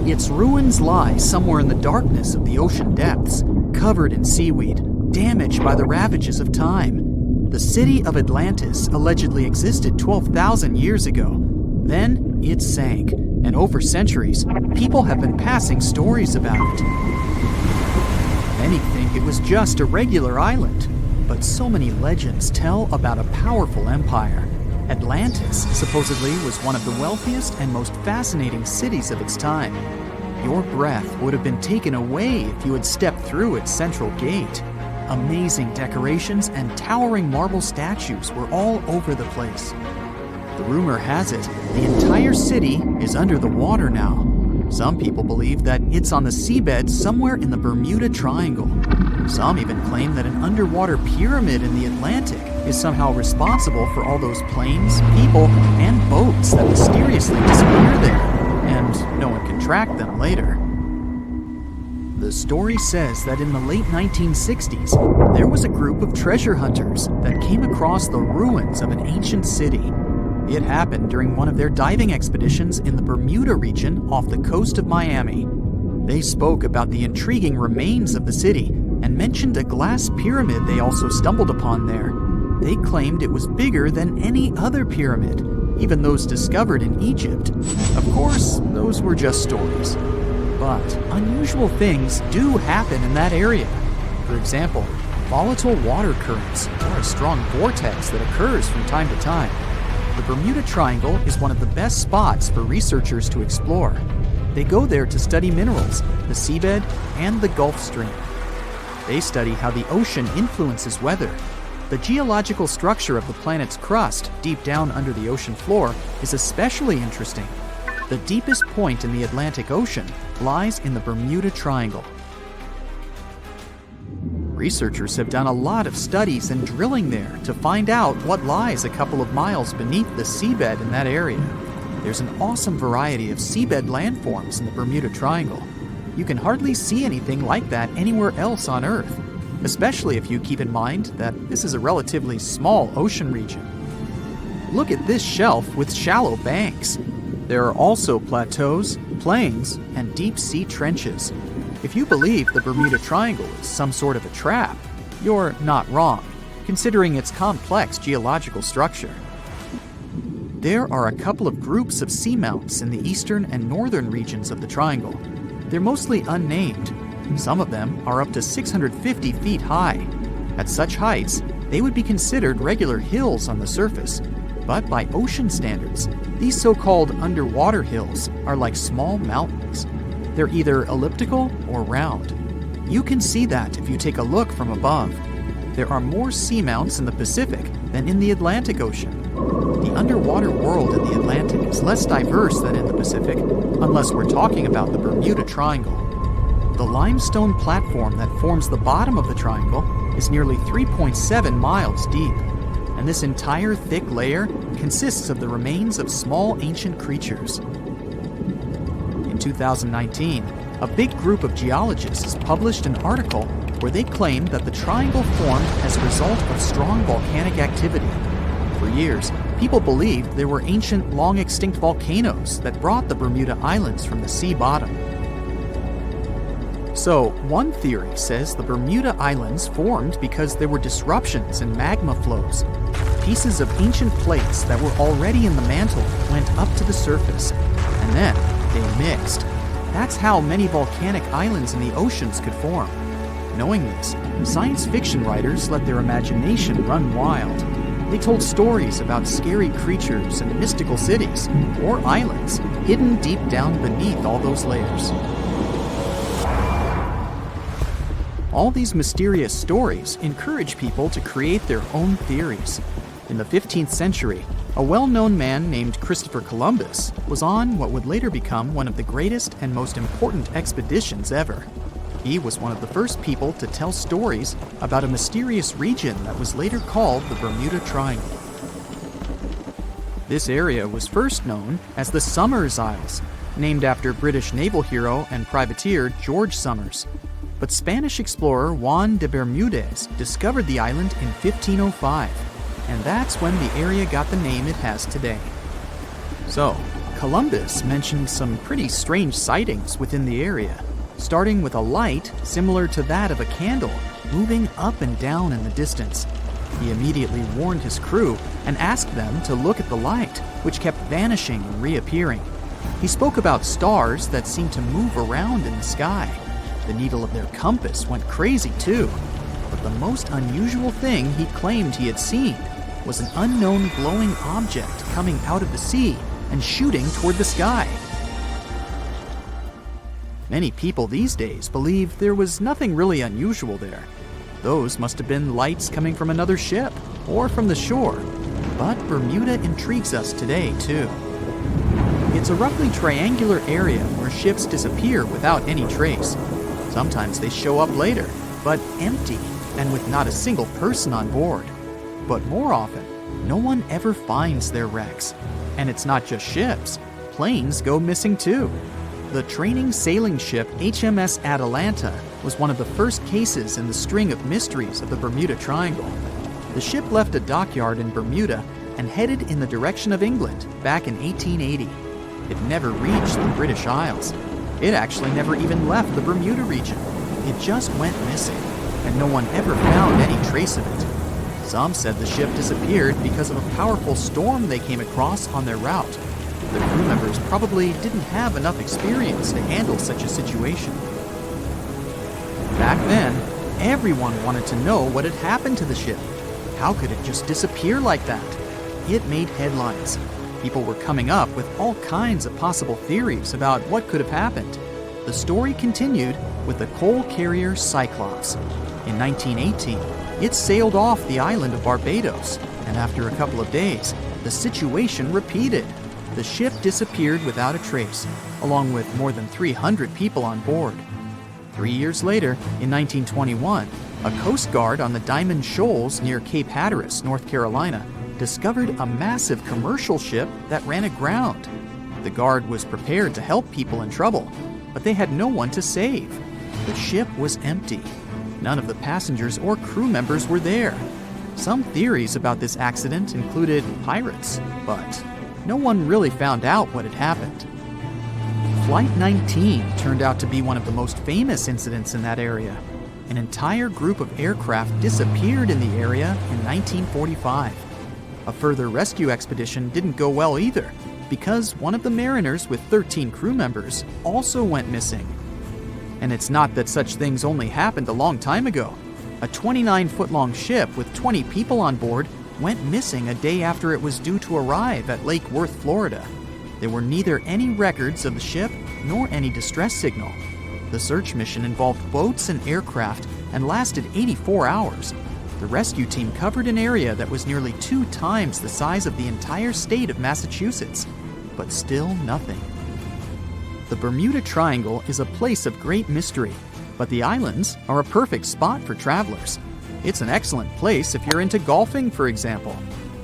Its ruins lie somewhere in the darkness of the ocean depths, covered in seaweed, damaged by the ravages of time. The city of Atlantis allegedly existed 12,000 years ago. Then it sank, and over centuries, people have been passing stories about it. Many think it was just a regular island, but so many legends tell about a powerful empire. Atlantis supposedly was one of the wealthiest and most fascinating cities of its time. Your breath would have been taken away if you had stepped through its central gate. Amazing decorations and towering marble statues were all over the place. The rumor has it, the entire city is under the water now. Some people believe that it's on the seabed somewhere in the Bermuda Triangle. Some even claim that an underwater pyramid in the Atlantic is somehow responsible for all those planes, people, and boats that mysteriously disappear there, and no one can track them later. The story says that in the late 1960s, there was a group of treasure hunters that came across the ruins of an ancient city. It happened during one of their diving expeditions in the Bermuda region off the coast of Miami. They spoke about the intriguing remains of the city and mentioned a glass pyramid they also stumbled upon there. They claimed it was bigger than any other pyramid, even those discovered in Egypt. Of course, those were just stories. But unusual things do happen in that area. For example, volatile water currents or a strong vortex that occurs from time to time. The Bermuda Triangle is one of the best spots for researchers to explore. They go there to study minerals, the seabed, and the Gulf Stream. They study how the ocean influences weather. The geological structure of the planet's crust deep down under the ocean floor is especially interesting. The deepest point in the Atlantic Ocean lies in the Bermuda Triangle. Researchers have done a lot of studies and drilling there to find out what lies a couple of miles beneath the seabed in that area. There's an awesome variety of seabed landforms in the Bermuda Triangle. You can hardly see anything like that anywhere else on Earth, especially if you keep in mind that this is a relatively small ocean region. Look at this shelf with shallow banks. There are also plateaus, plains, and deep-sea trenches. If you believe the Bermuda Triangle is some sort of a trap, you're not wrong, considering its complex geological structure. There are a couple of groups of seamounts in the eastern and northern regions of the triangle. They're mostly unnamed. Some of them are up to 650 feet high. At such heights, they would be considered regular hills on the surface, but by ocean standards, these so-called underwater hills are like small mountains. They're either elliptical or round. You can see that if you take a look from above. There are more seamounts in the Pacific than in the Atlantic Ocean. The underwater world in the Atlantic is less diverse than in the Pacific, unless we're talking about the Bermuda Triangle. The limestone platform that forms the bottom of the triangle is nearly 3.7 miles deep, and this entire thick layer consists of the remains of small ancient creatures. In 2019, a big group of geologists published an article where they claimed that the triangle formed as a result of strong volcanic activity. For years, people believed there were ancient, long-extinct volcanoes that brought the Bermuda Islands from the sea bottom. So, one theory says the Bermuda Islands formed because there were disruptions in magma flows. Pieces of ancient plates that were already in the mantle went up to the surface, and then they mixed. That's how many volcanic islands in the oceans could form. Knowing this, science fiction writers let their imagination run wild. They told stories about scary creatures and mystical cities, or islands, hidden deep down beneath all those layers. All these mysterious stories encourage people to create their own theories. In the 15th century, a well-known man named Christopher Columbus was on what would later become one of the greatest and most important expeditions ever. He was one of the first people to tell stories about a mysterious region that was later called the Bermuda Triangle. This area was first known as the Somers Isles, named after British naval hero and privateer George Somers. But Spanish explorer Juan de Bermudez discovered the island in 1505, and that's when the area got the name it has today. So, Columbus mentioned some pretty strange sightings within the area, starting with a light similar to that of a candle moving up and down in the distance. He immediately warned his crew and asked them to look at the light, which kept vanishing and reappearing. He spoke about stars that seemed to move around in the sky. The needle of their compass went crazy too. But the most unusual thing he claimed he had seen was an unknown glowing object coming out of the sea and shooting toward the sky. Many people these days believe there was nothing really unusual there. Those must have been lights coming from another ship or from the shore. But Bermuda intrigues us today too. It's a roughly triangular area where ships disappear without any trace. Sometimes they show up later, but empty and with not a single person on board. But more often, no one ever finds their wrecks. And it's not just ships. Planes go missing too. The training sailing ship HMS Atalanta was one of the first cases in the string of mysteries of the Bermuda Triangle. The ship left a dockyard in Bermuda and headed in the direction of England back in 1880. It never reached the British Isles. It actually never even left the Bermuda region. It just went missing, and no one ever found any trace of it. Some said the ship disappeared because of a powerful storm they came across on their route. The crew members probably didn't have enough experience to handle such a situation. Back then, everyone wanted to know what had happened to the ship. How could it just disappear like that? It made headlines. People were coming up with all kinds of possible theories about what could have happened. The story continued with the coal carrier Cyclops. In 1918, it sailed off the island of Barbados, and after a couple of days, the situation repeated. The ship disappeared without a trace, along with more than 300 people on board. 3 years later, in 1921, a Coast Guard on the Diamond Shoals near Cape Hatteras, North Carolina, discovered a massive commercial ship that ran aground. The Guard was prepared to help people in trouble, but they had no one to save. The ship was empty. None of the passengers or crew members were there. Some theories about this accident included pirates, but no one really found out what had happened. Flight 19 turned out to be one of the most famous incidents in that area. An entire group of aircraft disappeared in the area in 1945. A further rescue expedition didn't go well either, because one of the mariners with 13 crew members also went missing. And it's not that such things only happened a long time ago. A 29-foot-long ship with 20 people on board went missing a day after it was due to arrive at Lake Worth, Florida. There were neither any records of the ship nor any distress signal. The search mission involved boats and aircraft and lasted 84 hours. The rescue team covered an area that was nearly 2 times the size of the entire state of Massachusetts, but still nothing. The Bermuda Triangle is a place of great mystery, but the islands are a perfect spot for travelers. It's an excellent place if you're into golfing, for example.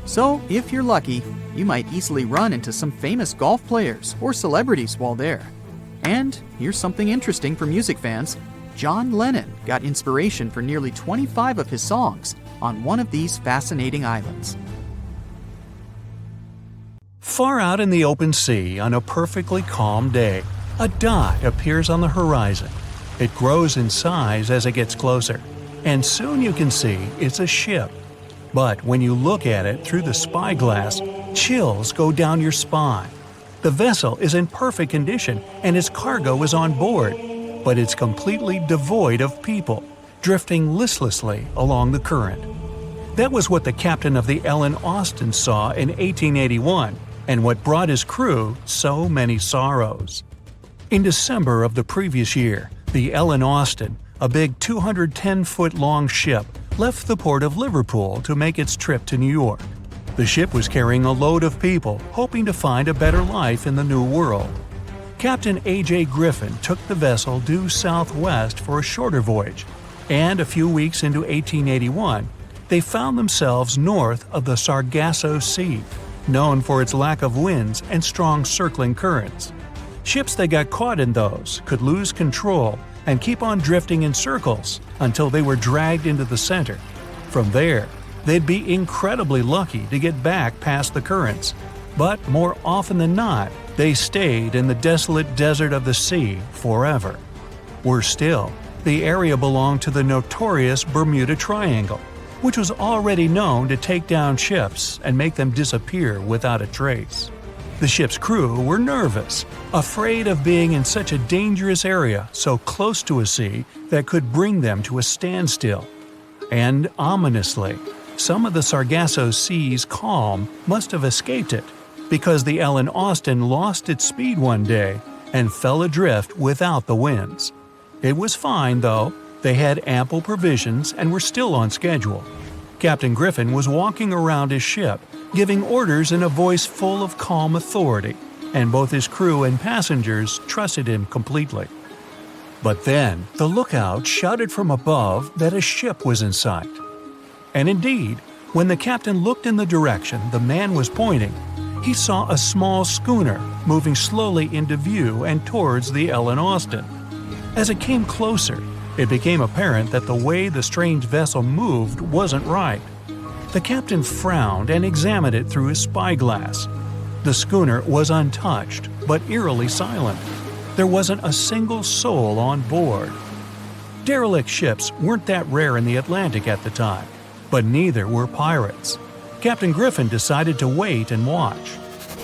So, if you're lucky, you might easily run into some famous golf players or celebrities while there. And here's something interesting for music fans. John Lennon got inspiration for nearly 25 of his songs on one of these fascinating islands. Far out in the open sea on a perfectly calm day, a dot appears on the horizon. It grows in size as it gets closer, and soon you can see it's a ship. But when you look at it through the spyglass, chills go down your spine. The vessel is in perfect condition and its cargo is on board, but it's completely devoid of people, drifting listlessly along the current. That was what the captain of the Ellen Austin saw in 1881, and what brought his crew so many sorrows. In December of the previous year, the Ellen Austin, a big 210-foot-long ship, left the port of Liverpool to make its trip to New York. The ship was carrying a load of people hoping to find a better life in the New World. Captain A.J. Griffin took the vessel due southwest for a shorter voyage, and a few weeks into 1881, they found themselves north of the Sargasso Sea, known for its lack of winds and strong circling currents. Ships that got caught in those could lose control and keep on drifting in circles until they were dragged into the center. From there, they'd be incredibly lucky to get back past the currents, but more often than not, They stayed in the desolate desert of the sea forever. Worse still, the area belonged to the notorious Bermuda Triangle, which was already known to take down ships and make them disappear without a trace. The ship's crew were nervous, afraid of being in such a dangerous area so close to a sea that could bring them to a standstill. And ominously, some of the Sargasso Sea's calm must have escaped it, because the Ellen Austin lost its speed one day and fell adrift without the winds. It was fine, though. They had ample provisions and were still on schedule. Captain Griffin was walking around his ship, giving orders in a voice full of calm authority, and both his crew and passengers trusted him completely. But then, the lookout shouted from above that a ship was in sight. And indeed, when the captain looked in the direction the man was pointing, he saw a small schooner moving slowly into view and towards the Ellen Austin. As it came closer, it became apparent that the way the strange vessel moved wasn't right. The captain frowned and examined it through his spyglass. The schooner was untouched, but eerily silent. There wasn't a single soul on board. Derelict ships weren't that rare in the Atlantic at the time, but neither were pirates. Captain Griffin decided to wait and watch.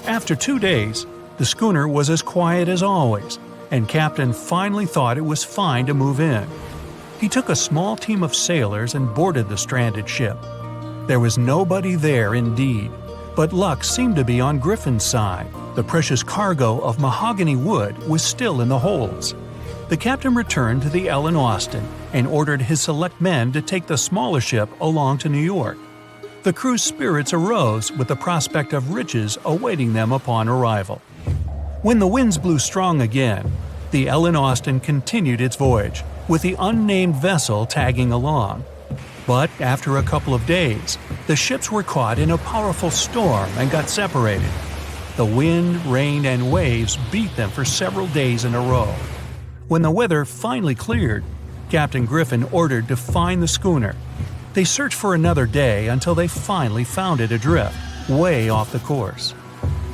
After 2 days, the schooner was as quiet as always, and Captain finally thought it was fine to move in. He took a small team of sailors and boarded the stranded ship. There was nobody there indeed, but luck seemed to be on Griffin's side. The precious cargo of mahogany wood was still in the holds. The captain returned to the Ellen Austin and ordered his select men to take the smaller ship along to New York. The crew's spirits arose with the prospect of riches awaiting them upon arrival. When the winds blew strong again, the Ellen Austin continued its voyage, with the unnamed vessel tagging along. But after a couple of days, the ships were caught in a powerful storm and got separated. The wind, rain, and waves beat them for several days in a row. When the weather finally cleared, Captain Griffin ordered to find the schooner. They searched for another day until they finally found it adrift, way off the course.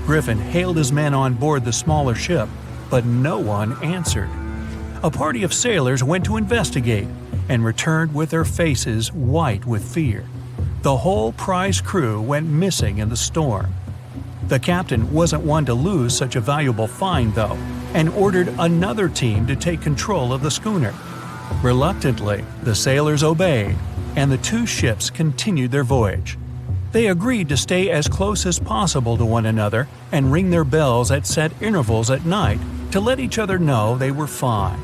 Griffin hailed his men on board the smaller ship, but no one answered. A party of sailors went to investigate and returned with their faces white with fear. The whole prize crew went missing in the storm. The captain wasn't one to lose such a valuable find, though, and ordered another team to take control of the schooner. Reluctantly, the sailors obeyed, and the two ships continued their voyage. They agreed to stay as close as possible to one another and ring their bells at set intervals at night to let each other know they were fine.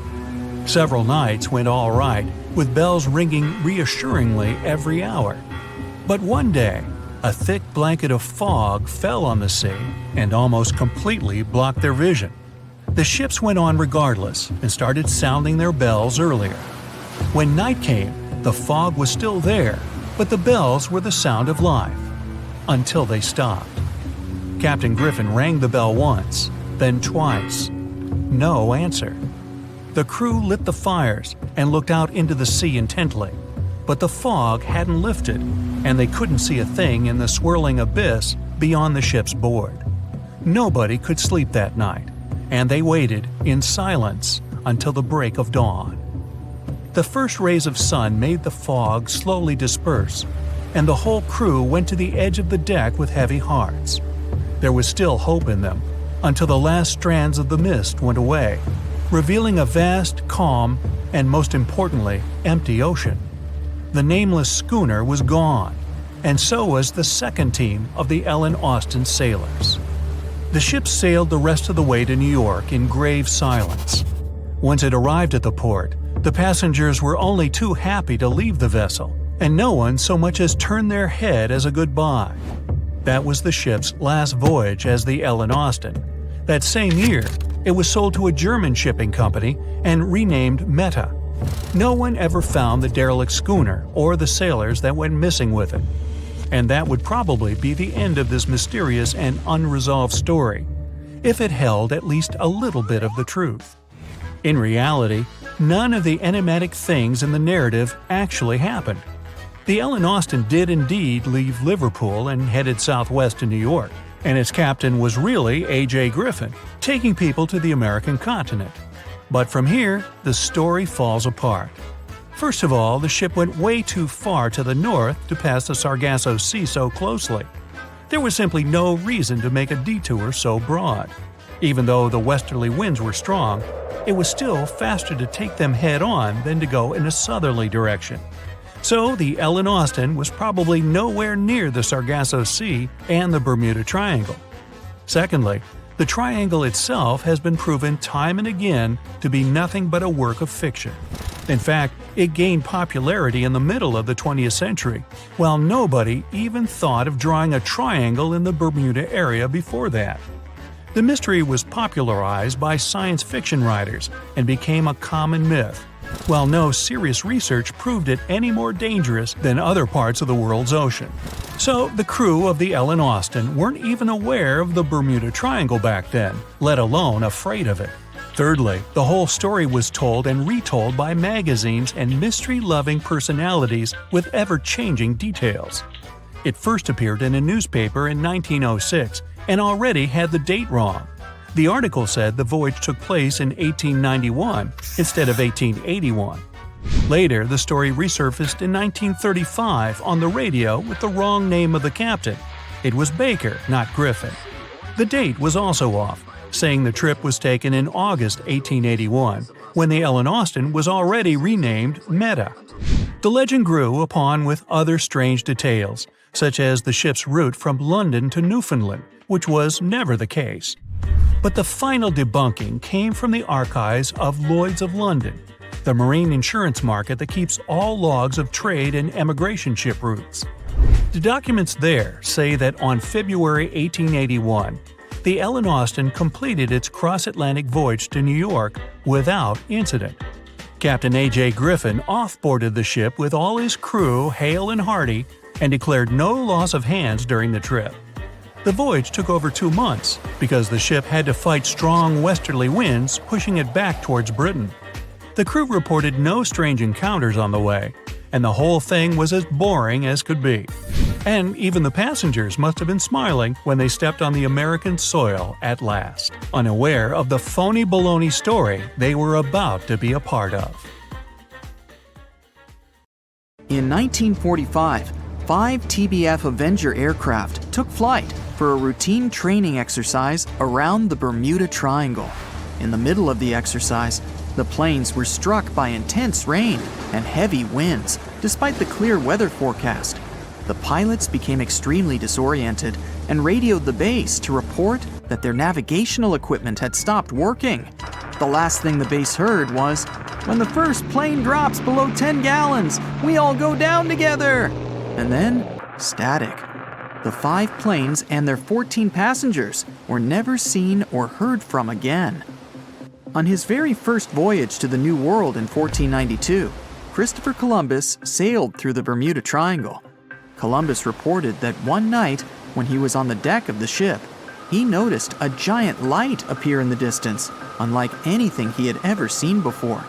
Several nights went all right, with bells ringing reassuringly every hour. But one day, a thick blanket of fog fell on the sea and almost completely blocked their vision. The ships went on regardless and started sounding their bells earlier. When night came, the fog was still there, but the bells were the sound of life. Until they stopped. Captain Griffin rang the bell once, then twice. No answer. The crew lit the fires and looked out into the sea intently, but the fog hadn't lifted, and they couldn't see a thing in the swirling abyss beyond the ship's board. Nobody could sleep that night, and they waited in silence until the break of dawn. The first rays of sun made the fog slowly disperse, and the whole crew went to the edge of the deck with heavy hearts. There was still hope in them, until the last strands of the mist went away, revealing a vast, calm, and most importantly, empty ocean. The nameless schooner was gone, and so was the second team of the Ellen Austin sailors. The ship sailed the rest of the way to New York in grave silence. Once it arrived at the port, the passengers were only too happy to leave the vessel, and no one so much as turned their head as a goodbye. That was the ship's last voyage as the Ellen Austin. That same year, it was sold to a German shipping company and renamed Meta. No one ever found the derelict schooner or the sailors that went missing with it. And that would probably be the end of this mysterious and unresolved story, if it held at least a little bit of the truth. In reality, none of the enigmatic things in the narrative actually happened. The Ellen Austin did indeed leave Liverpool and headed southwest to New York, and its captain was really A.J. Griffin, taking people to the American continent. But from here, the story falls apart. First of all, the ship went way too far to the north to pass the Sargasso Sea so closely. There was simply no reason to make a detour so broad. Even though the westerly winds were strong, it was still faster to take them head-on than to go in a southerly direction. So the Ellen Austin was probably nowhere near the Sargasso Sea and the Bermuda Triangle. Secondly, the triangle itself has been proven time and again to be nothing but a work of fiction. In fact, it gained popularity in the middle of the 20th century, while nobody even thought of drawing a triangle in the Bermuda area before that. The mystery was popularized by science fiction writers and became a common myth, while no serious research proved it any more dangerous than other parts of the world's ocean. So the crew of the Ellen Austin weren't even aware of the Bermuda Triangle back then, let alone afraid of it. Thirdly, the whole story was told and retold by magazines and mystery-loving personalities with ever-changing details. It first appeared in a newspaper in 1906 and already had the date wrong. The article said the voyage took place in 1891 instead of 1881. Later, the story resurfaced in 1935 on the radio with the wrong name of the captain. It was Baker, not Griffin. The date was also off, saying the trip was taken in August 1881, when the Ellen Austin was already renamed Meta. The legend grew upon with other strange details, such as the ship's route from London to Newfoundland, which was never the case. But the final debunking came from the archives of Lloyd's of London, the marine insurance market that keeps all logs of trade and emigration ship routes. The documents there say that on February 1881, the Ellen Austin completed its cross-Atlantic voyage to New York without incident. Captain A.J. Griffin off-boarded the ship with all his crew hale and hearty and declared no loss of hands during the trip. The voyage took over 2 months because the ship had to fight strong westerly winds pushing it back towards Britain. The crew reported no strange encounters on the way, and the whole thing was as boring as could be. And even the passengers must have been smiling when they stepped on the American soil at last, unaware of the phony baloney story they were about to be a part of. In 1945, 5 TBF Avenger aircraft took flight for a routine training exercise around the Bermuda Triangle. In the middle of the exercise, the planes were struck by intense rain and heavy winds, despite the clear weather forecast. The pilots became extremely disoriented and radioed the base to report that their navigational equipment had stopped working. The last thing the base heard was, "When the first plane drops below 10 gallons, we all go down together." And then, static. The 5 planes and their 14 passengers were never seen or heard from again. On his very first voyage to the New World in 1492, Christopher Columbus sailed through the Bermuda Triangle. Columbus reported that one night, when he was on the deck of the ship, he noticed a giant light appear in the distance, unlike anything he had ever seen before.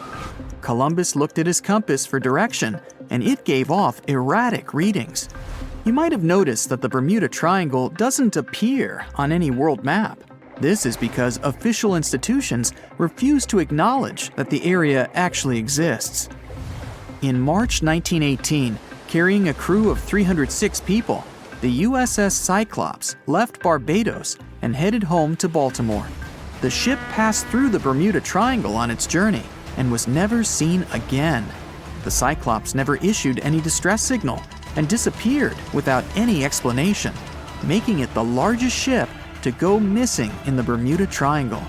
Columbus looked at his compass for direction, and it gave off erratic readings. You might have noticed that the Bermuda Triangle doesn't appear on any world map. This is because official institutions refuse to acknowledge that the area actually exists. In March 1918, carrying a crew of 306 people, the USS Cyclops left Barbados and headed home to Baltimore. The ship passed through the Bermuda Triangle on its journey and was never seen again. The Cyclops never issued any distress signal and disappeared without any explanation, making it the largest ship to go missing in the Bermuda Triangle.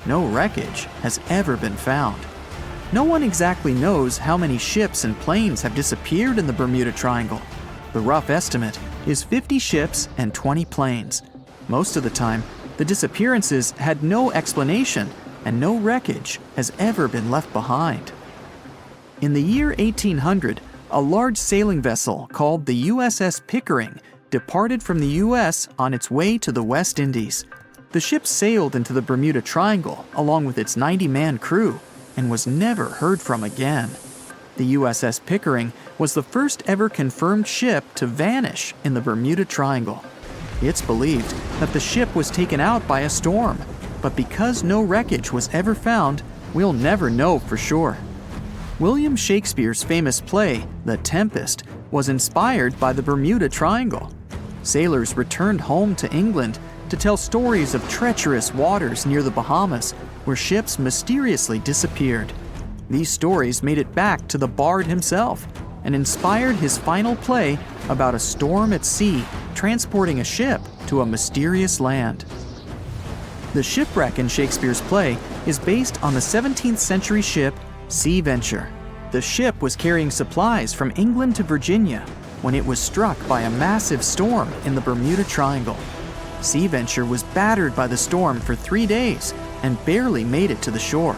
No wreckage has ever been found. No one exactly knows how many ships and planes have disappeared in the Bermuda Triangle. The rough estimate is 50 ships and 20 planes. Most of the time, the disappearances had no explanation and no wreckage has ever been left behind. In the year 1800, a large sailing vessel called the USS Pickering departed from the U.S. on its way to the West Indies. The ship sailed into the Bermuda Triangle along with its 90-man crew and was never heard from again. The USS Pickering was the first ever confirmed ship to vanish in the Bermuda Triangle. It's believed that the ship was taken out by a storm, but because no wreckage was ever found, we'll never know for sure. William Shakespeare's famous play, The Tempest, was inspired by the Bermuda Triangle. Sailors returned home to England to tell stories of treacherous waters near the Bahamas where ships mysteriously disappeared. These stories made it back to the bard himself and inspired his final play about a storm at sea transporting a ship to a mysterious land. The shipwreck in Shakespeare's play is based on the 17th century ship Sea Venture. The ship was carrying supplies from England to Virginia when it was struck by a massive storm in the Bermuda Triangle. Sea Venture was battered by the storm for 3 days and barely made it to the shore.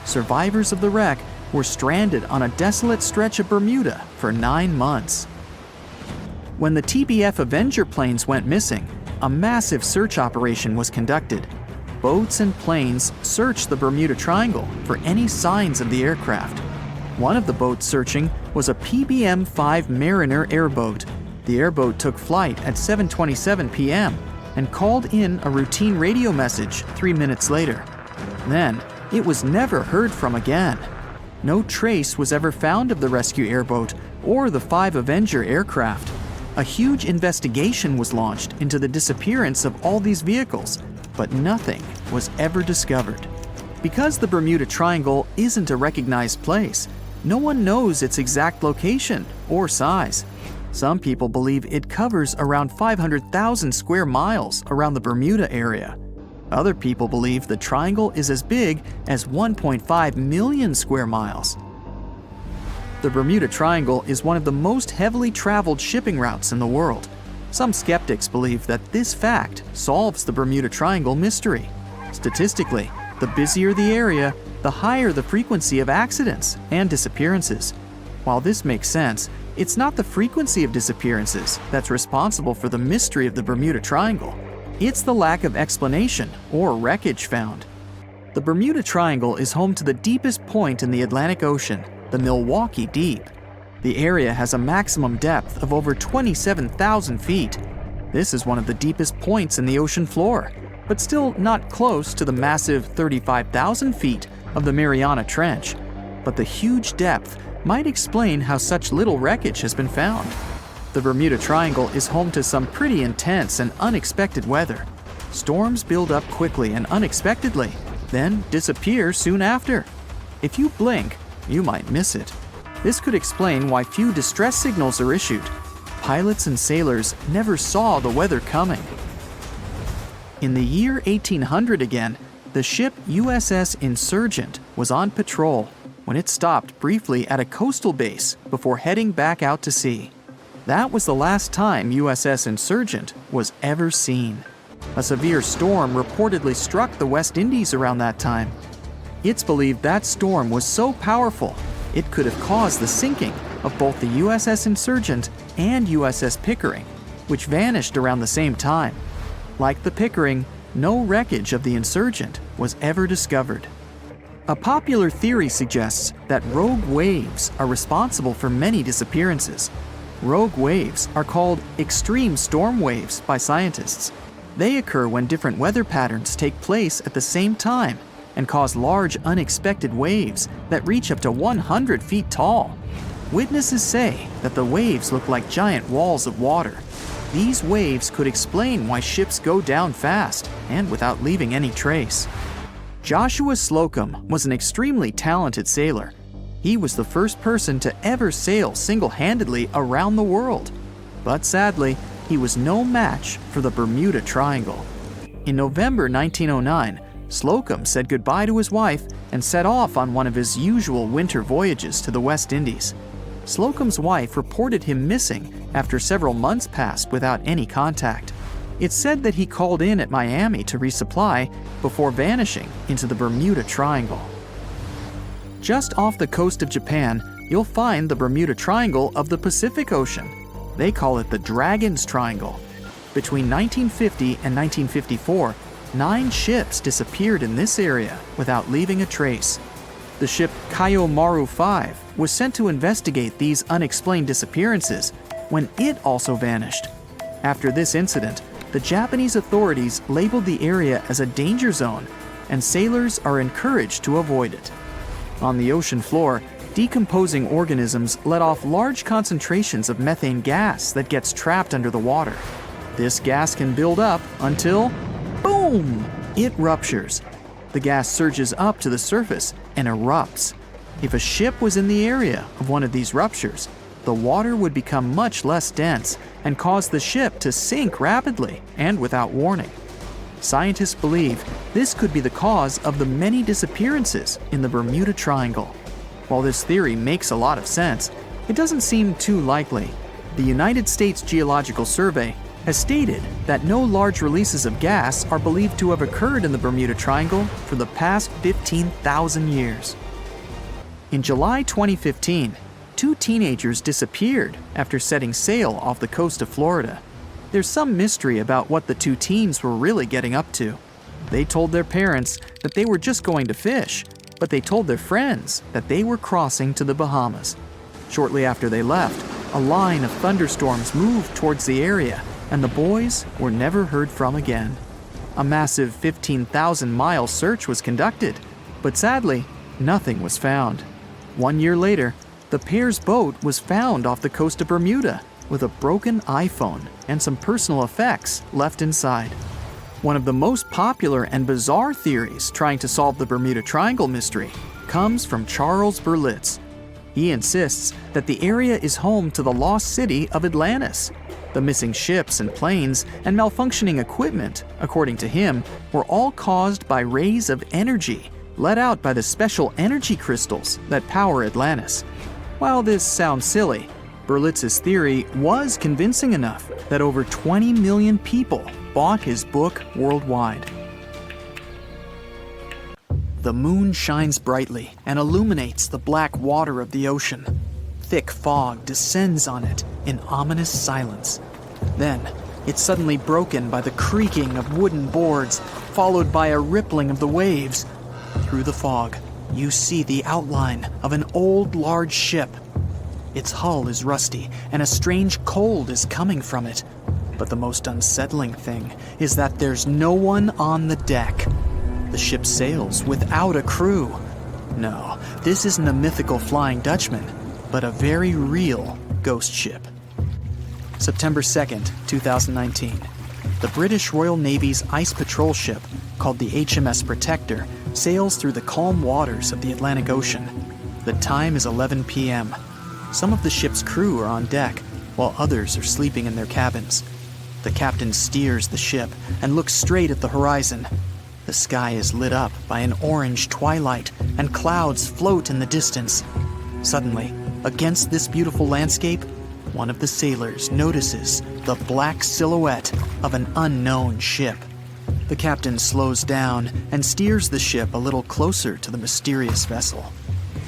Survivors of the wreck were stranded on a desolate stretch of Bermuda for 9 months. When the TBF Avenger planes went missing, a massive search operation was conducted. Boats and planes searched the Bermuda Triangle for any signs of the aircraft. One of the boats searching was a PBM-5 Mariner airboat. The airboat took flight at 7:27 p.m. and called in a routine radio message 3 minutes later. Then, it was never heard from again. No trace was ever found of the rescue airboat or the 5 Avenger aircraft. A huge investigation was launched into the disappearance of all these vehicles, but nothing was ever discovered. Because the Bermuda Triangle isn't a recognized place, no one knows its exact location or size. Some people believe it covers around 500,000 square miles around the Bermuda area. Other people believe the triangle is as big as 1.5 million square miles. The Bermuda Triangle is one of the most heavily traveled shipping routes in the world. Some skeptics believe that this fact solves the Bermuda Triangle mystery. Statistically, the busier the area, the higher the frequency of accidents and disappearances. While this makes sense, it's not the frequency of disappearances that's responsible for the mystery of the Bermuda Triangle. It's the lack of explanation or wreckage found. The Bermuda Triangle is home to the deepest point in the Atlantic Ocean, the Milwaukee Deep. The area has a maximum depth of over 27,000 feet. This is one of the deepest points in the ocean floor, but still not close to the massive 35,000 feet of the Mariana Trench. But the huge depth might explain how such little wreckage has been found. The Bermuda Triangle is home to some pretty intense and unexpected weather. Storms build up quickly and unexpectedly, then disappear soon after. If you blink, you might miss it. This could explain why few distress signals are issued. Pilots and sailors never saw the weather coming. In the year 1800 again, the ship USS Insurgent was on patrol when it stopped briefly at a coastal base before heading back out to sea. That was the last time USS Insurgent was ever seen. A severe storm reportedly struck the West Indies around that time. It's believed that storm was so powerful, it could have caused the sinking of both the USS Insurgent and USS Pickering, which vanished around the same time. Like the Pickering, no wreckage of the Insurgent was ever discovered. A popular theory suggests that rogue waves are responsible for many disappearances. Rogue waves are called extreme storm waves by scientists. They occur when different weather patterns take place at the same time and cause large unexpected waves that reach up to 100 feet tall. Witnesses say that the waves look like giant walls of water. These waves could explain why ships go down fast and without leaving any trace. Joshua Slocum was an extremely talented sailor. He was the first person to ever sail single-handedly around the world. But sadly, he was no match for the Bermuda Triangle. In November 1909, Slocum said goodbye to his wife and set off on one of his usual winter voyages to the West Indies. Slocum's wife reported him missing after several months passed without any contact. It's said that he called in at Miami to resupply before vanishing into the Bermuda Triangle. Just off the coast of Japan, you'll find the Bermuda Triangle of the Pacific Ocean. They call it the Dragon's Triangle. Between 1950 and 1954, 9 ships disappeared in this area without leaving a trace. The ship Kaiomaru 5 was sent to investigate these unexplained disappearances when it also vanished. After this incident, the Japanese authorities labeled the area as a danger zone, and sailors are encouraged to avoid it. On the ocean floor, decomposing organisms let off large concentrations of methane gas that gets trapped under the water. This gas can build up until, boom, it ruptures. The gas surges up to the surface and erupts. If a ship was in the area of one of these ruptures, the water would become much less dense and cause the ship to sink rapidly and without warning. Scientists believe this could be the cause of the many disappearances in the Bermuda Triangle. While this theory makes a lot of sense, it doesn't seem too likely. The United States Geological Survey has stated that no large releases of gas are believed to have occurred in the Bermuda Triangle for the past 15,000 years. In July 2015, 2 teenagers disappeared after setting sail off the coast of Florida. There's some mystery about what the 2 teens were really getting up to. They told their parents that they were just going to fish, but they told their friends that they were crossing to the Bahamas. Shortly after they left, a line of thunderstorms moved towards the area, and the boys were never heard from again. A massive 15,000-mile search was conducted, but sadly, nothing was found. 1 year later, the pair's boat was found off the coast of Bermuda with a broken iPhone and some personal effects left inside. One of the most popular and bizarre theories trying to solve the Bermuda Triangle mystery comes from Charles Berlitz. He insists that the area is home to the lost city of Atlantis. The missing ships and planes and malfunctioning equipment, according to him, were all caused by rays of energy let out by the special energy crystals that power Atlantis. While this sounds silly, Berlitz's theory was convincing enough that over 20 million people bought his book worldwide. The moon shines brightly and illuminates the black water of the ocean. Thick fog descends on it in ominous silence. Then, it's suddenly broken by the creaking of wooden boards, followed by a rippling of the waves. Through the fog, you see the outline of an old large ship. Its hull is rusty, and a strange cold is coming from it. But the most unsettling thing is that there's no one on the deck. The ship sails without a crew. No, this isn't a mythical Flying Dutchman, but a very real ghost ship. September 2nd, 2019. The British Royal Navy's ice patrol ship, called the HMS Protector, sails through the calm waters of the Atlantic Ocean. The time is 11 p.m. Some of the ship's crew are on deck, while others are sleeping in their cabins. The captain steers the ship and looks straight at the horizon. The sky is lit up by an orange twilight, and clouds float in the distance. Suddenly, against this beautiful landscape, one of the sailors notices the black silhouette of an unknown ship. The captain slows down and steers the ship a little closer to the mysterious vessel.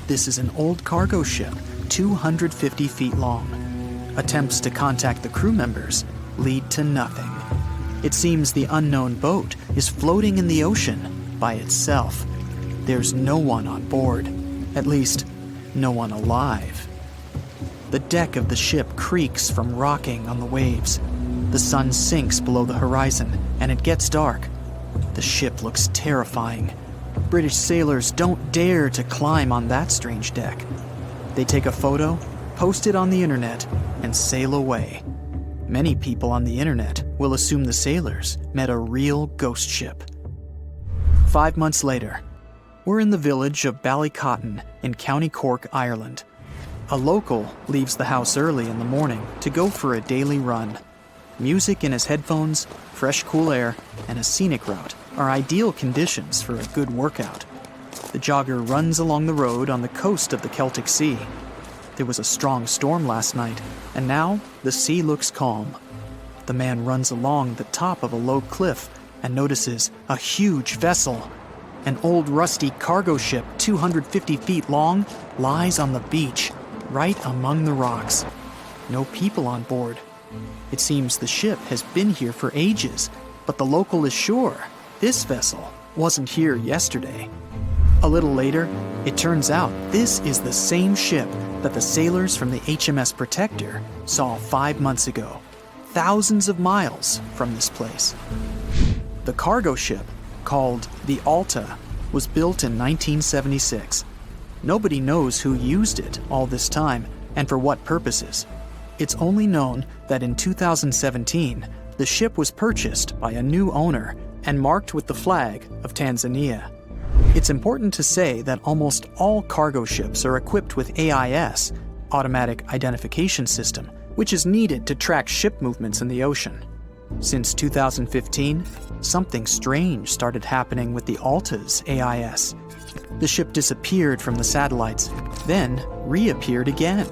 This is an old cargo ship, 250 feet long. Attempts to contact the crew members lead to nothing. It seems the unknown boat is floating in the ocean by itself. There's no one on board, at least, no one alive. The deck of the ship creaks from rocking on the waves. The sun sinks below the horizon, and it gets dark. The ship looks terrifying. British sailors don't dare to climb on that strange deck. They take a photo, post it on the internet, and sail away. Many people on the internet will assume the sailors met a real ghost ship. 5 months later, we're in the village of Ballycotton in County Cork, Ireland. A local leaves the house early in the morning to go for a daily run. Music in his headphones, fresh cool air, and a scenic route are ideal conditions for a good workout. The jogger runs along the road on the coast of the Celtic Sea. There was a strong storm last night, and now the sea looks calm. The man runs along the top of a low cliff and notices a huge vessel. An old rusty cargo ship 250 feet long lies on the beach, right among the rocks. No people on board. It seems the ship has been here for ages, but the local is sure this vessel wasn't here yesterday. A little later, it turns out this is the same ship that the sailors from the HMS Protector saw 5 months ago. thousands of miles from this place. The cargo ship, called the Alta, was built in 1976. Nobody knows who used it all this time and for what purposes. It's only known that in 2017, the ship was purchased by a new owner and marked with the flag of Tanzania. It's important to say that almost all cargo ships are equipped with AIS, Automatic Identification System, which is needed to track ship movements in the ocean. Since 2015, something strange started happening with the Alta's AIS. The ship disappeared from the satellites, then reappeared again.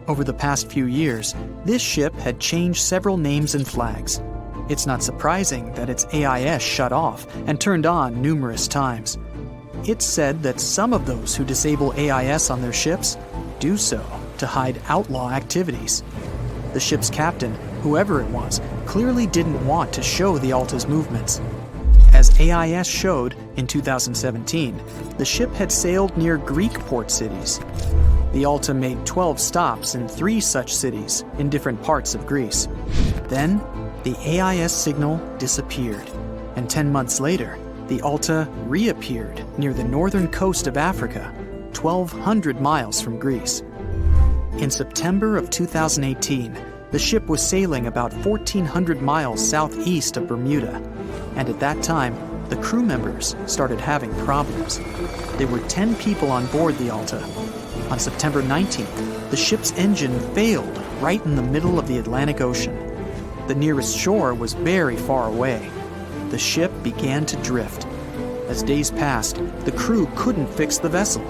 Over the past few years, this ship had changed several names and flags. It's not surprising that its AIS shut off and turned on numerous times. It's said that some of those who disable AIS on their ships do so to hide outlaw activities. The ship's captain, whoever it was, clearly didn't want to show the Alta's movements. As AIS showed in 2017, the ship had sailed near Greek port cities. The Alta made 12 stops in 3 such cities in different parts of Greece. Then, the AIS signal disappeared, and 10 months later, the Alta reappeared near the northern coast of Africa, 1,200 miles from Greece. In September of 2018, the ship was sailing about 1,400 miles southeast of Bermuda, and at that time, the crew members started having problems. There were 10 people on board the Alta. On September 19th, the ship's engine failed right in the middle of the Atlantic Ocean. The nearest shore was very far away. The ship began to drift. As days passed, the crew couldn't fix the vessel.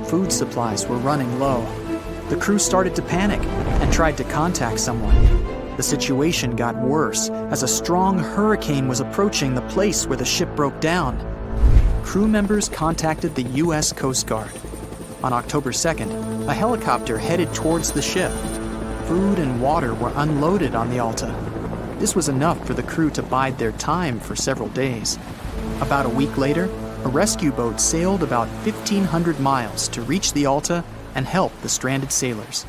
Food supplies were running low. The crew started to panic and tried to contact someone. The situation got worse as a strong hurricane was approaching the place where the ship broke down. Crew members contacted the U.S. Coast Guard. On October 2nd, a helicopter headed towards the ship. Food and water were unloaded on the Alta. This was enough for the crew to bide their time for several days. About a week later, a rescue boat sailed about 1,500 miles to reach the Alta and help the stranded sailors.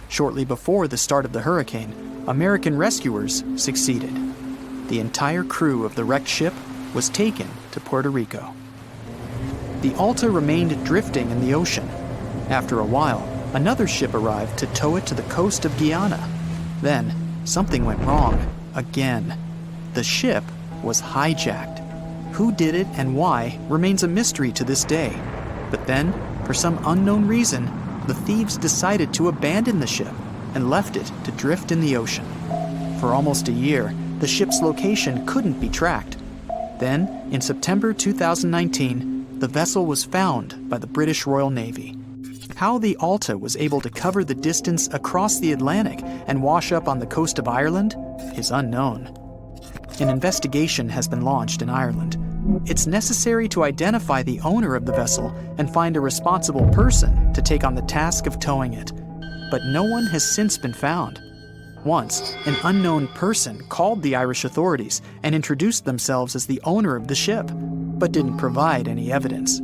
Shortly before the start of the hurricane, American rescuers succeeded. The entire crew of the wrecked ship was taken to Puerto Rico. The Alta remained drifting in the ocean. After a while, another ship arrived to tow it to the coast of Guyana. Then, something went wrong again. The ship was hijacked. Who did it and why remains a mystery to this day. But then, for some unknown reason, the thieves decided to abandon the ship and left it to drift in the ocean. For almost a year, the ship's location couldn't be tracked. Then, in September 2019, the vessel was found by the British Royal Navy. How the Alta was able to cover the distance across the Atlantic and wash up on the coast of Ireland is unknown. An investigation has been launched in Ireland. It's necessary to identify the owner of the vessel and find a responsible person to take on the task of towing it. But no one has since been found. Once, an unknown person called the Irish authorities and introduced themselves as the owner of the ship, but didn't provide any evidence.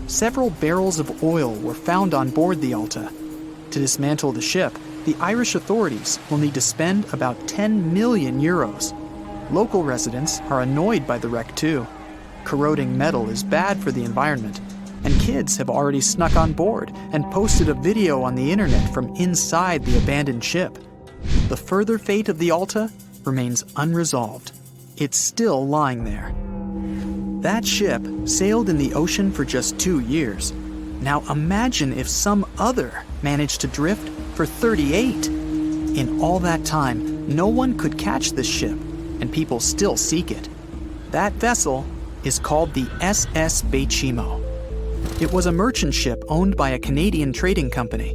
Several barrels of oil were found on board the Alta. To dismantle the ship, the Irish authorities will need to spend about 10 million euros. Local residents are annoyed by the wreck too. Corroding metal is bad for the environment, and kids have already snuck on board and posted a video on the internet from inside the abandoned ship. The further fate of the Alta remains unresolved. It's still lying there. That ship sailed in the ocean for just 2 years. Now imagine if some other managed to drift for 38. In all that time, no one could catch this ship, and people still seek it. That vessel is called the SS Baychimo. It was a merchant ship owned by a Canadian trading company.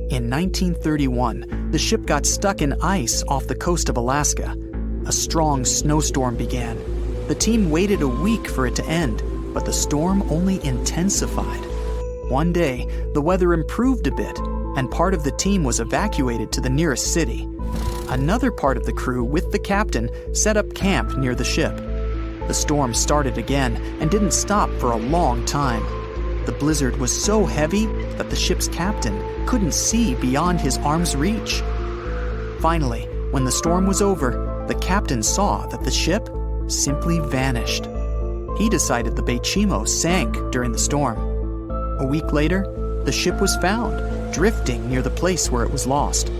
In 1931, the ship got stuck in ice off the coast of Alaska. A strong snowstorm began. The team waited a week for it to end, but the storm only intensified. One day, the weather improved a bit, and part of the team was evacuated to the nearest city. Another part of the crew, with the captain, set up camp near the ship. The storm started again and didn't stop for a long time. The blizzard was so heavy that the ship's captain couldn't see beyond his arm's reach. Finally, When the storm was over, the captain saw that the ship simply vanished. He decided the Baychimo sank during the storm. A week later, the ship was found, drifting near the place where it was lost.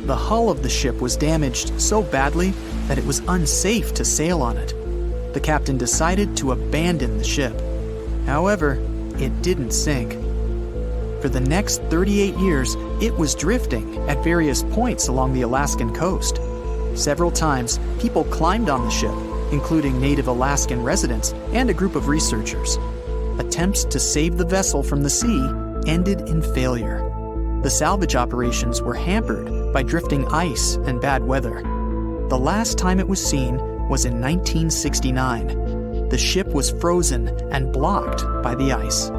The hull of the ship was damaged so badly that it was unsafe to sail on it. The captain decided to abandon the ship. However, it didn't sink. For the next 38 years, it was drifting at various points along the Alaskan coast. Several times, people climbed on the ship, including native Alaskan residents and a group of researchers. Attempts to save the vessel from the sea ended in failure. The salvage operations were hampered by drifting ice and bad weather. The last time it was seen was in 1969. The ship was frozen and blocked by the ice.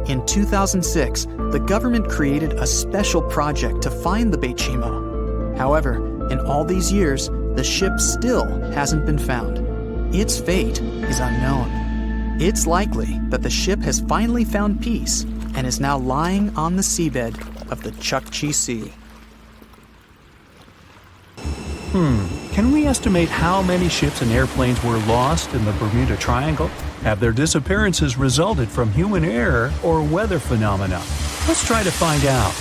In 2006, the government created a special project to find the Baychimo. However, in all these years, the ship still hasn't been found. Its fate is unknown. It's likely that the ship has finally found peace and is now lying on the seabed of the Chukchi Sea. Can we estimate how many ships and airplanes were lost in the Bermuda Triangle? Have their disappearances resulted from human error or weather phenomena? Let's try to find out.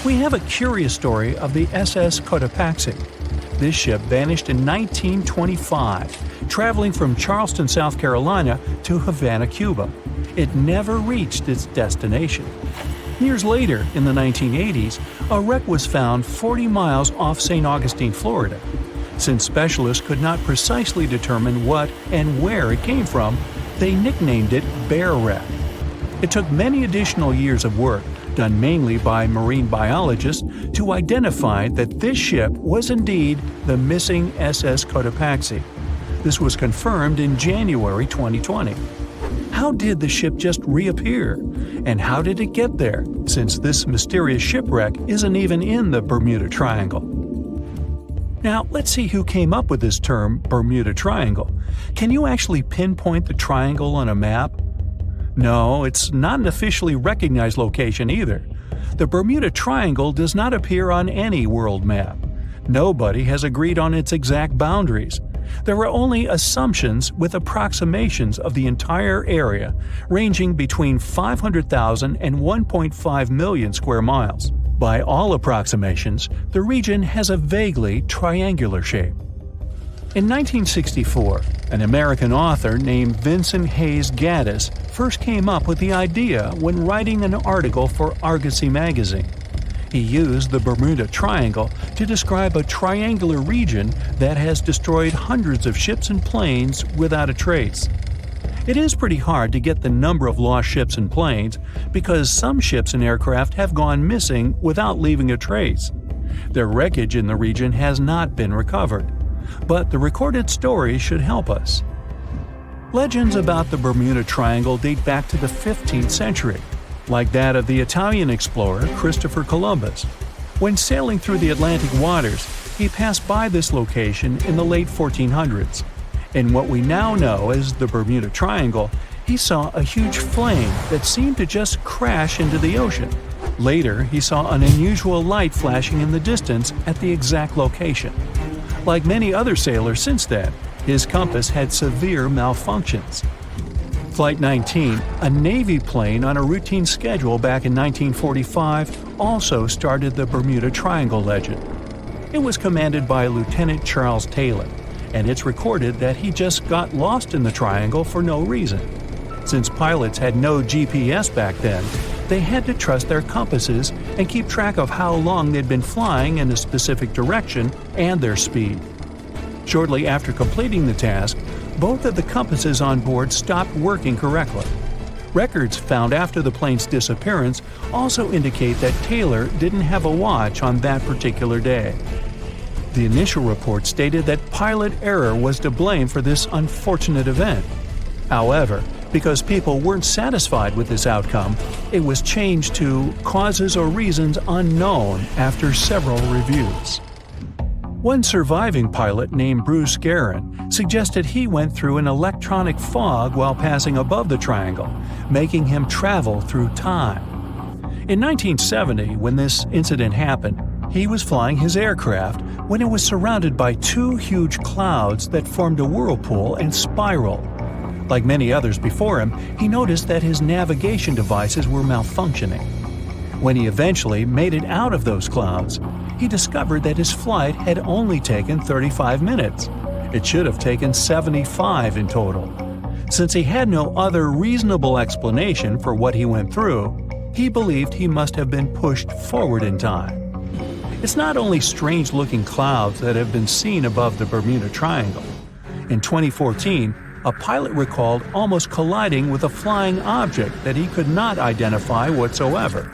We have a curious story of the SS Cotopaxi. This ship vanished in 1925, traveling from Charleston, South Carolina to Havana, Cuba. It never reached its destination. Years later, in the 1980s, a wreck was found 40 miles off St. Augustine, Florida. Since specialists could not precisely determine what and where it came from, they nicknamed it Bear Wreck. It took many additional years of work, done mainly by marine biologists, to identify that this ship was indeed the missing SS Cotopaxi. This was confirmed in January 2020. How did the ship just reappear? And how did it get there, since this mysterious shipwreck isn't even in the Bermuda Triangle? Now, let's see who came up with this term, Bermuda Triangle. Can you actually pinpoint the triangle on a map? No, it's not an officially recognized location either. The Bermuda Triangle does not appear on any world map. Nobody has agreed on its exact boundaries. There are only assumptions with approximations of the entire area, ranging between 500,000 and 1.5 million square miles. By all approximations, the region has a vaguely triangular shape. In 1964, an American author named Vincent Hayes Gaddis first came up with the idea when writing an article for Argosy magazine. He used the Bermuda Triangle to describe a triangular region that has destroyed hundreds of ships and planes without a trace. It is pretty hard to get the number of lost ships and planes because some ships and aircraft have gone missing without leaving a trace. Their wreckage in the region has not been recovered, but the recorded stories should help us. Legends about the Bermuda Triangle date back to the 15th century, like that of the Italian explorer Christopher Columbus. When sailing through the Atlantic waters, he passed by this location in the late 1400s. In what we now know as the Bermuda Triangle, he saw a huge flame that seemed to just crash into the ocean. Later, he saw an unusual light flashing in the distance at the exact location. Like many other sailors since then, his compass had severe malfunctions. Flight 19, a Navy plane on a routine schedule back in 1945, also started the Bermuda Triangle legend. It was commanded by Lieutenant Charles Taylor, and it's recorded that he just got lost in the triangle for no reason. Since pilots had no GPS back then, they had to trust their compasses and keep track of how long they'd been flying in a specific direction and their speed. Shortly after completing the task, both of the compasses on board stopped working correctly. Records found after the plane's disappearance also indicate that Taylor didn't have a watch on that particular day. The initial report stated that pilot error was to blame for this unfortunate event. However, because people weren't satisfied with this outcome, it was changed to causes or reasons unknown after several reviews. One surviving pilot named Bruce Gernon suggested he went through an electronic fog while passing above the triangle, making him travel through time. In 1970, when this incident happened, He was flying his aircraft when it was surrounded by two huge clouds that formed a whirlpool and spiral. Like many others before him, he noticed that his navigation devices were malfunctioning. When he eventually made it out of those clouds, he discovered that his flight had only taken 35 minutes. It should have taken 75 in total. Since he had no other reasonable explanation for what he went through, he believed he must have been pushed forward in time. It's not only strange-looking clouds that have been seen above the Bermuda Triangle. In 2014, a pilot recalled almost colliding with a flying object that he could not identify whatsoever.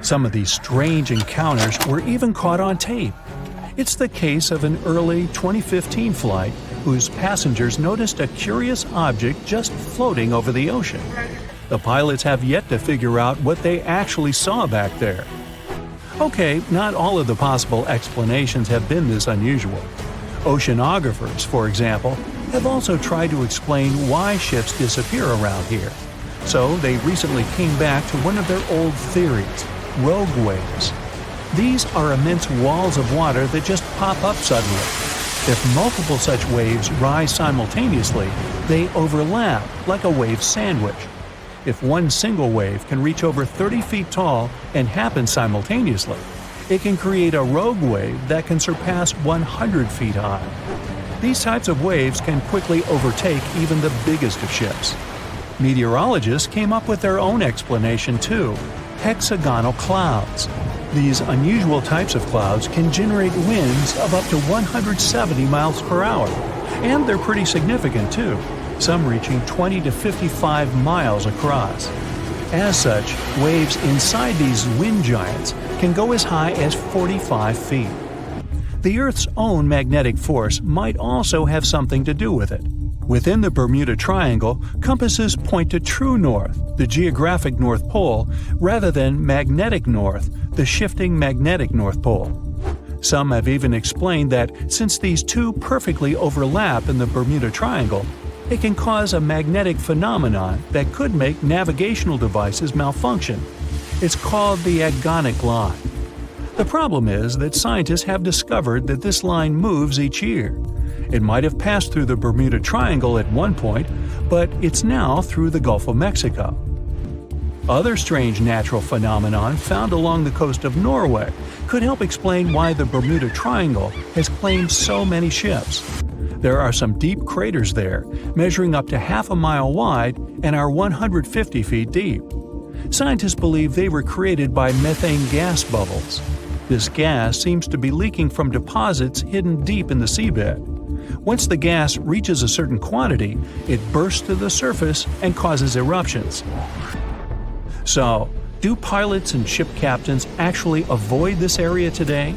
Some of these strange encounters were even caught on tape. It's the case of an early 2015 flight whose passengers noticed a curious object just floating over the ocean. The pilots have yet to figure out what they actually saw back there. Okay, not all of the possible explanations have been this unusual. Oceanographers, for example, have also tried to explain why ships disappear around here. So they recently came back to one of their old theories: rogue waves. These are immense walls of water that just pop up suddenly. If multiple such waves rise simultaneously, they overlap like a wave sandwich. If one single wave can reach over 30 feet tall and happen simultaneously, it can create a rogue wave that can surpass 100 feet high. These types of waves can quickly overtake even the biggest of ships. Meteorologists came up with their own explanation too: hexagonal clouds. These unusual types of clouds can generate winds of up to 170 miles per hour. And they're pretty significant too, some reaching 20 to 55 miles across. As such, waves inside these wind giants can go as high as 45 feet. The Earth's own magnetic force might also have something to do with it. Within the Bermuda Triangle, compasses point to true north, the geographic North Pole, rather than magnetic north, the shifting magnetic North Pole. Some have even explained that since these two perfectly overlap in the Bermuda Triangle, it can cause a magnetic phenomenon that could make navigational devices malfunction. It's called the agonic line. The problem is that scientists have discovered that this line moves each year. It might have passed through the Bermuda Triangle at one point, but it's now through the Gulf of Mexico. Other strange natural phenomenon found along the coast of Norway could help explain why the Bermuda Triangle has claimed so many ships. There are some deep craters there, measuring up to half a mile wide and are 150 feet deep. Scientists believe they were created by methane gas bubbles. This gas seems to be leaking from deposits hidden deep in the seabed. Once the gas reaches a certain quantity, it bursts to the surface and causes eruptions. So, do pilots and ship captains actually avoid this area today?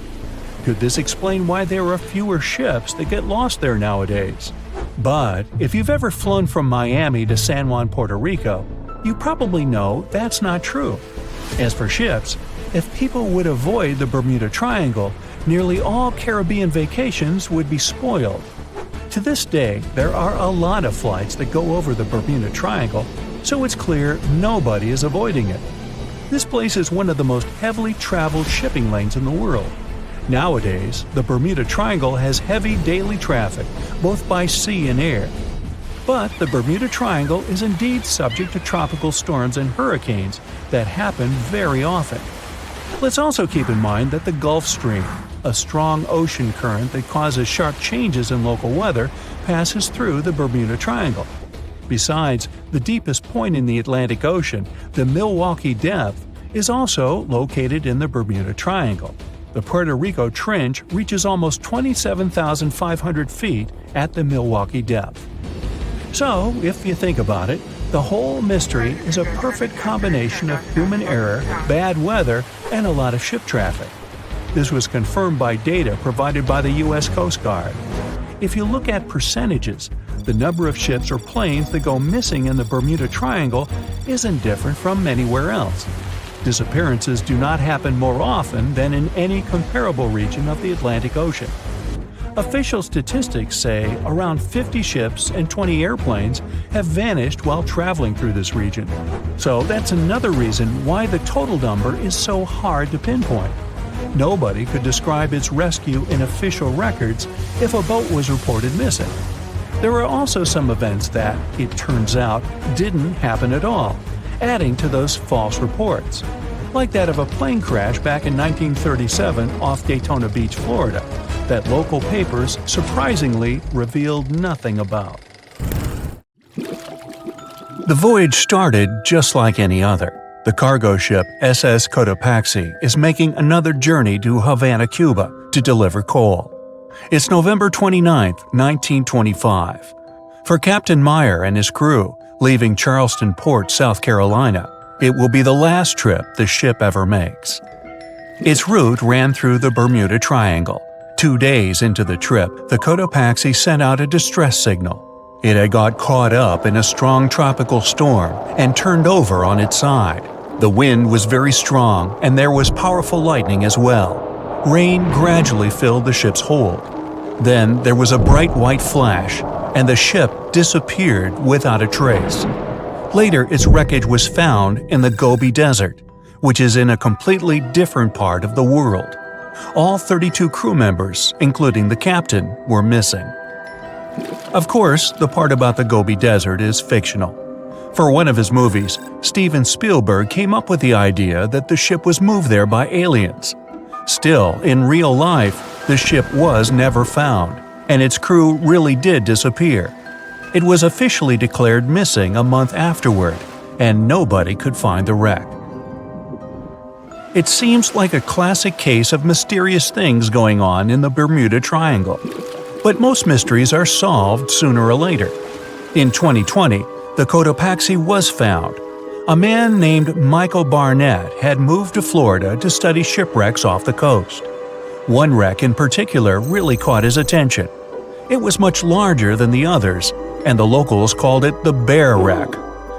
Could this explain why there are fewer ships that get lost there nowadays? But if you've ever flown from Miami to San Juan, Puerto Rico, you probably know that's not true. As for ships, if people would avoid the Bermuda Triangle, nearly all Caribbean vacations would be spoiled. To this day, there are a lot of flights that go over the Bermuda Triangle, so it's clear nobody is avoiding it. This place is one of the most heavily traveled shipping lanes in the world. Nowadays, the Bermuda Triangle has heavy daily traffic, both by sea and air. But the Bermuda Triangle is indeed subject to tropical storms and hurricanes that happen very often. Let's also keep in mind that the Gulf Stream, a strong ocean current that causes sharp changes in local weather, passes through the Bermuda Triangle. Besides, the deepest point in the Atlantic Ocean, the Milwaukee Depth, is also located in the Bermuda Triangle. The Puerto Rico Trench reaches almost 27,500 feet at the Milwaukee Depth. So, if you think about it, the whole mystery is a perfect combination of human error, bad weather, and a lot of ship traffic. This was confirmed by data provided by the U.S. Coast Guard. If you look at percentages, the number of ships or planes that go missing in the Bermuda Triangle isn't different from anywhere else. Disappearances do not happen more often than in any comparable region of the Atlantic Ocean. Official statistics say around 50 ships and 20 airplanes have vanished while traveling through this region. So that's another reason why the total number is so hard to pinpoint. Nobody could describe its rescue in official records if a boat was reported missing. There are also some events that, it turns out, didn't happen at all, adding to those false reports, like that of a plane crash back in 1937 off Daytona Beach, Florida, that local papers surprisingly revealed nothing about. The voyage started just like any other. The cargo ship SS Cotopaxi is making another journey to Havana, Cuba, to deliver coal. It's November 29, 1925. For Captain Meyer and his crew, leaving Charleston Port, South Carolina, it will be the last trip the ship ever makes. Its route ran through the Bermuda Triangle. 2 days into the trip, the Cotopaxi sent out a distress signal. It had got caught up in a strong tropical storm and turned over on its side. The wind was very strong and there was powerful lightning as well. Rain gradually filled the ship's hold. Then there was a bright white flash, and the ship disappeared without a trace. Later, its wreckage was found in the Gobi Desert, which is in a completely different part of the world. All 32 crew members, including the captain, were missing. Of course, the part about the Gobi Desert is fictional. For one of his movies, Steven Spielberg came up with the idea that the ship was moved there by aliens. Still, in real life, the ship was never found, and its crew really did disappear. It was officially declared missing a month afterward, and nobody could find the wreck. It seems like a classic case of mysterious things going on in the Bermuda Triangle. But most mysteries are solved sooner or later. In 2020, the Cotopaxi was found. A man named Michael Barnett had moved to Florida to study shipwrecks off the coast. One wreck in particular really caught his attention. It was much larger than the others, and the locals called it the Bear Wreck.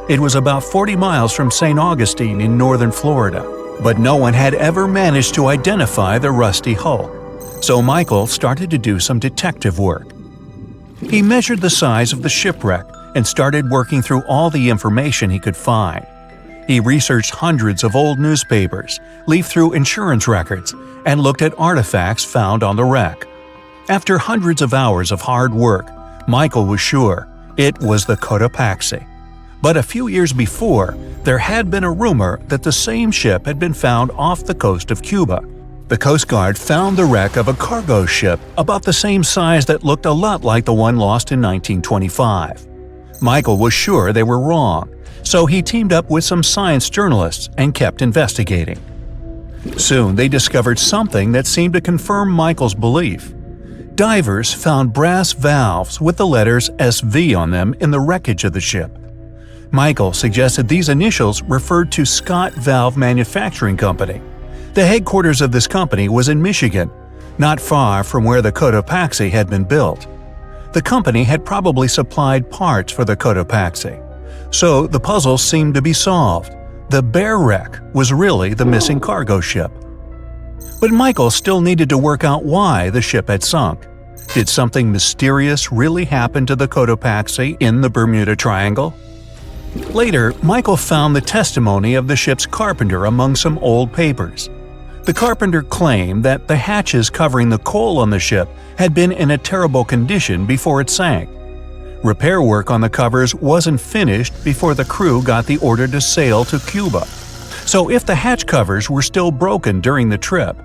It was about 40 miles from St. Augustine in northern Florida, but no one had ever managed to identify the rusty hull. So Michael started to do some detective work. He measured the size of the shipwreck and started working through all the information he could find. He researched hundreds of old newspapers, leafed through insurance records, and looked at artifacts found on the wreck. After hundreds of hours of hard work, Michael was sure it was the Cotopaxi. But a few years before, there had been a rumor that the same ship had been found off the coast of Cuba. The Coast Guard found the wreck of a cargo ship about the same size that looked a lot like the one lost in 1925. Michael was sure they were wrong, so he teamed up with some science journalists and kept investigating. Soon they discovered something that seemed to confirm Michael's belief. Divers found brass valves with the letters SV on them in the wreckage of the ship. Michael suggested these initials referred to Scott Valve Manufacturing Company. The headquarters of this company was in Michigan, not far from where the Cotopaxi had been built. The company had probably supplied parts for the Cotopaxi. So the puzzle seemed to be solved. The Bear Wreck was really the missing cargo ship. But Michael still needed to work out why the ship had sunk. Did something mysterious really happen to the Cotopaxi in the Bermuda Triangle? Later, Michael found the testimony of the ship's carpenter among some old papers. The carpenter claimed that the hatches covering the coal on the ship had been in a terrible condition before it sank. Repair work on the covers wasn't finished before the crew got the order to sail to Cuba. So if the hatch covers were still broken during the trip,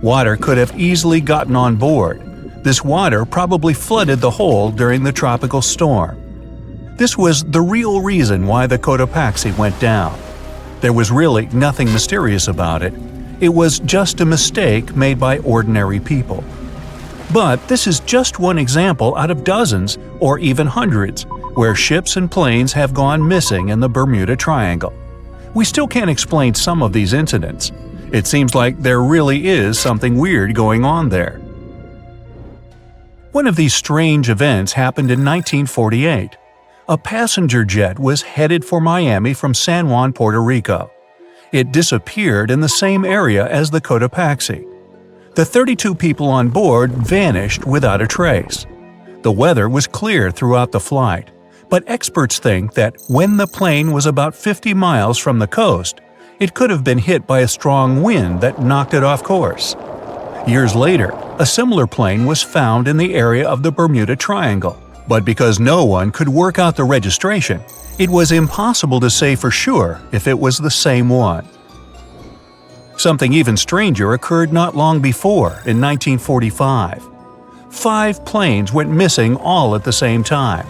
water could have easily gotten on board. This water probably flooded the hold during the tropical storm. This was the real reason why the Cotopaxi went down. There was really nothing mysterious about it. It was just a mistake made by ordinary people. But this is just one example out of dozens, or even hundreds, where ships and planes have gone missing in the Bermuda Triangle. We still can't explain some of these incidents. It seems like there really is something weird going on there. One of these strange events happened in 1948. A passenger jet was headed for Miami from San Juan, Puerto Rico. It disappeared in the same area as the Cotopaxi. The 32 people on board vanished without a trace. The weather was clear throughout the flight, but experts think that when the plane was about 50 miles from the coast, It could have been hit by a strong wind that knocked it off course. Years later, a similar plane was found in the area of the Bermuda Triangle, but because no one could work out the registration, it was impossible to say for sure if it was the same one. Something even stranger occurred not long before, in 1945. 5 planes went missing all at the same time.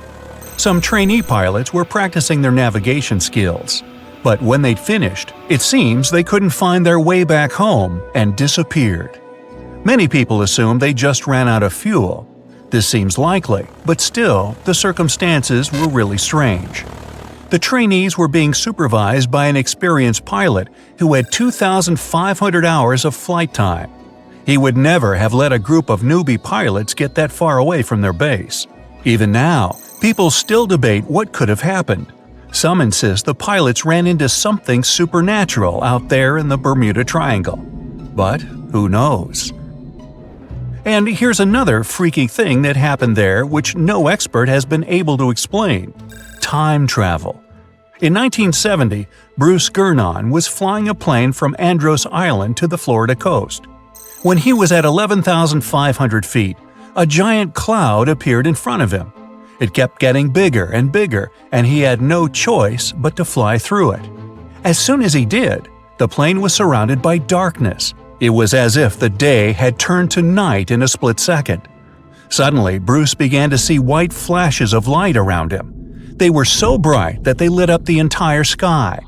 Some trainee pilots were practicing their navigation skills, but when they'd finished, it seems they couldn't find their way back home and disappeared. Many people assume they just ran out of fuel. This seems likely, but still, the circumstances were really strange. The trainees were being supervised by an experienced pilot who had 2,500 hours of flight time. He would never have let a group of newbie pilots get that far away from their base. Even now, people still debate what could have happened. Some insist the pilots ran into something supernatural out there in the Bermuda Triangle. But who knows? And here's another freaky thing that happened there which no expert has been able to explain: time travel. In 1970, Bruce Gernon was flying a plane from Andros Island to the Florida coast. When he was at 11,500 feet, a giant cloud appeared in front of him. It kept getting bigger and bigger, and he had no choice but to fly through it. As soon as he did, the plane was surrounded by darkness. It was as if the day had turned to night in a split second. Suddenly, Bruce began to see white flashes of light around him. They were so bright that they lit up the entire sky.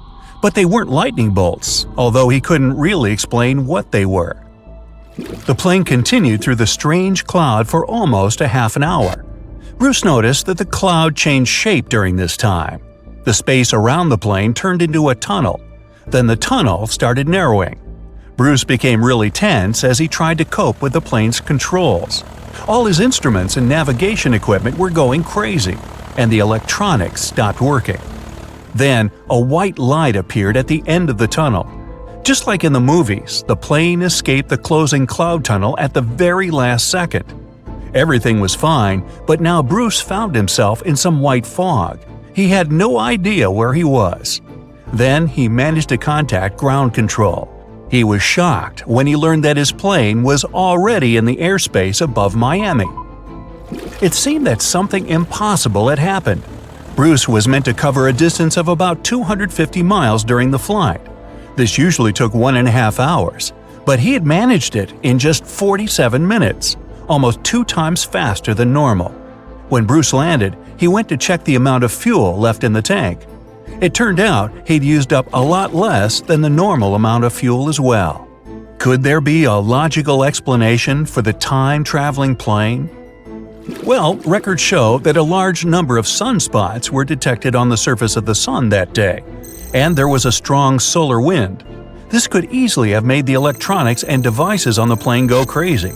But they weren't lightning bolts, although he couldn't really explain what they were. The plane continued through the strange cloud for almost a half an hour. Bruce noticed that the cloud changed shape during this time. The space around the plane turned into a tunnel. Then the tunnel started narrowing. Bruce became really tense as he tried to cope with the plane's controls. All his instruments and navigation equipment were going crazy, and the electronics stopped working. Then, a white light appeared at the end of the tunnel. Just like in the movies, the plane escaped the closing cloud tunnel at the very last second. Everything was fine, but now Bruce found himself in some white fog. He had no idea where he was. Then he managed to contact ground control. He was shocked when he learned that his plane was already in the airspace above Miami. It seemed that something impossible had happened. Bruce was meant to cover a distance of about 250 miles during the flight. This usually took 1.5 hours, but he had managed it in just 47 minutes, almost 2 times faster than normal. When Bruce landed, he went to check the amount of fuel left in the tank. It turned out he'd used up a lot less than the normal amount of fuel as well. Could there be a logical explanation for the time-traveling plane? Well, records show that a large number of sunspots were detected on the surface of the sun that day, and there was a strong solar wind. This could easily have made the electronics and devices on the plane go crazy.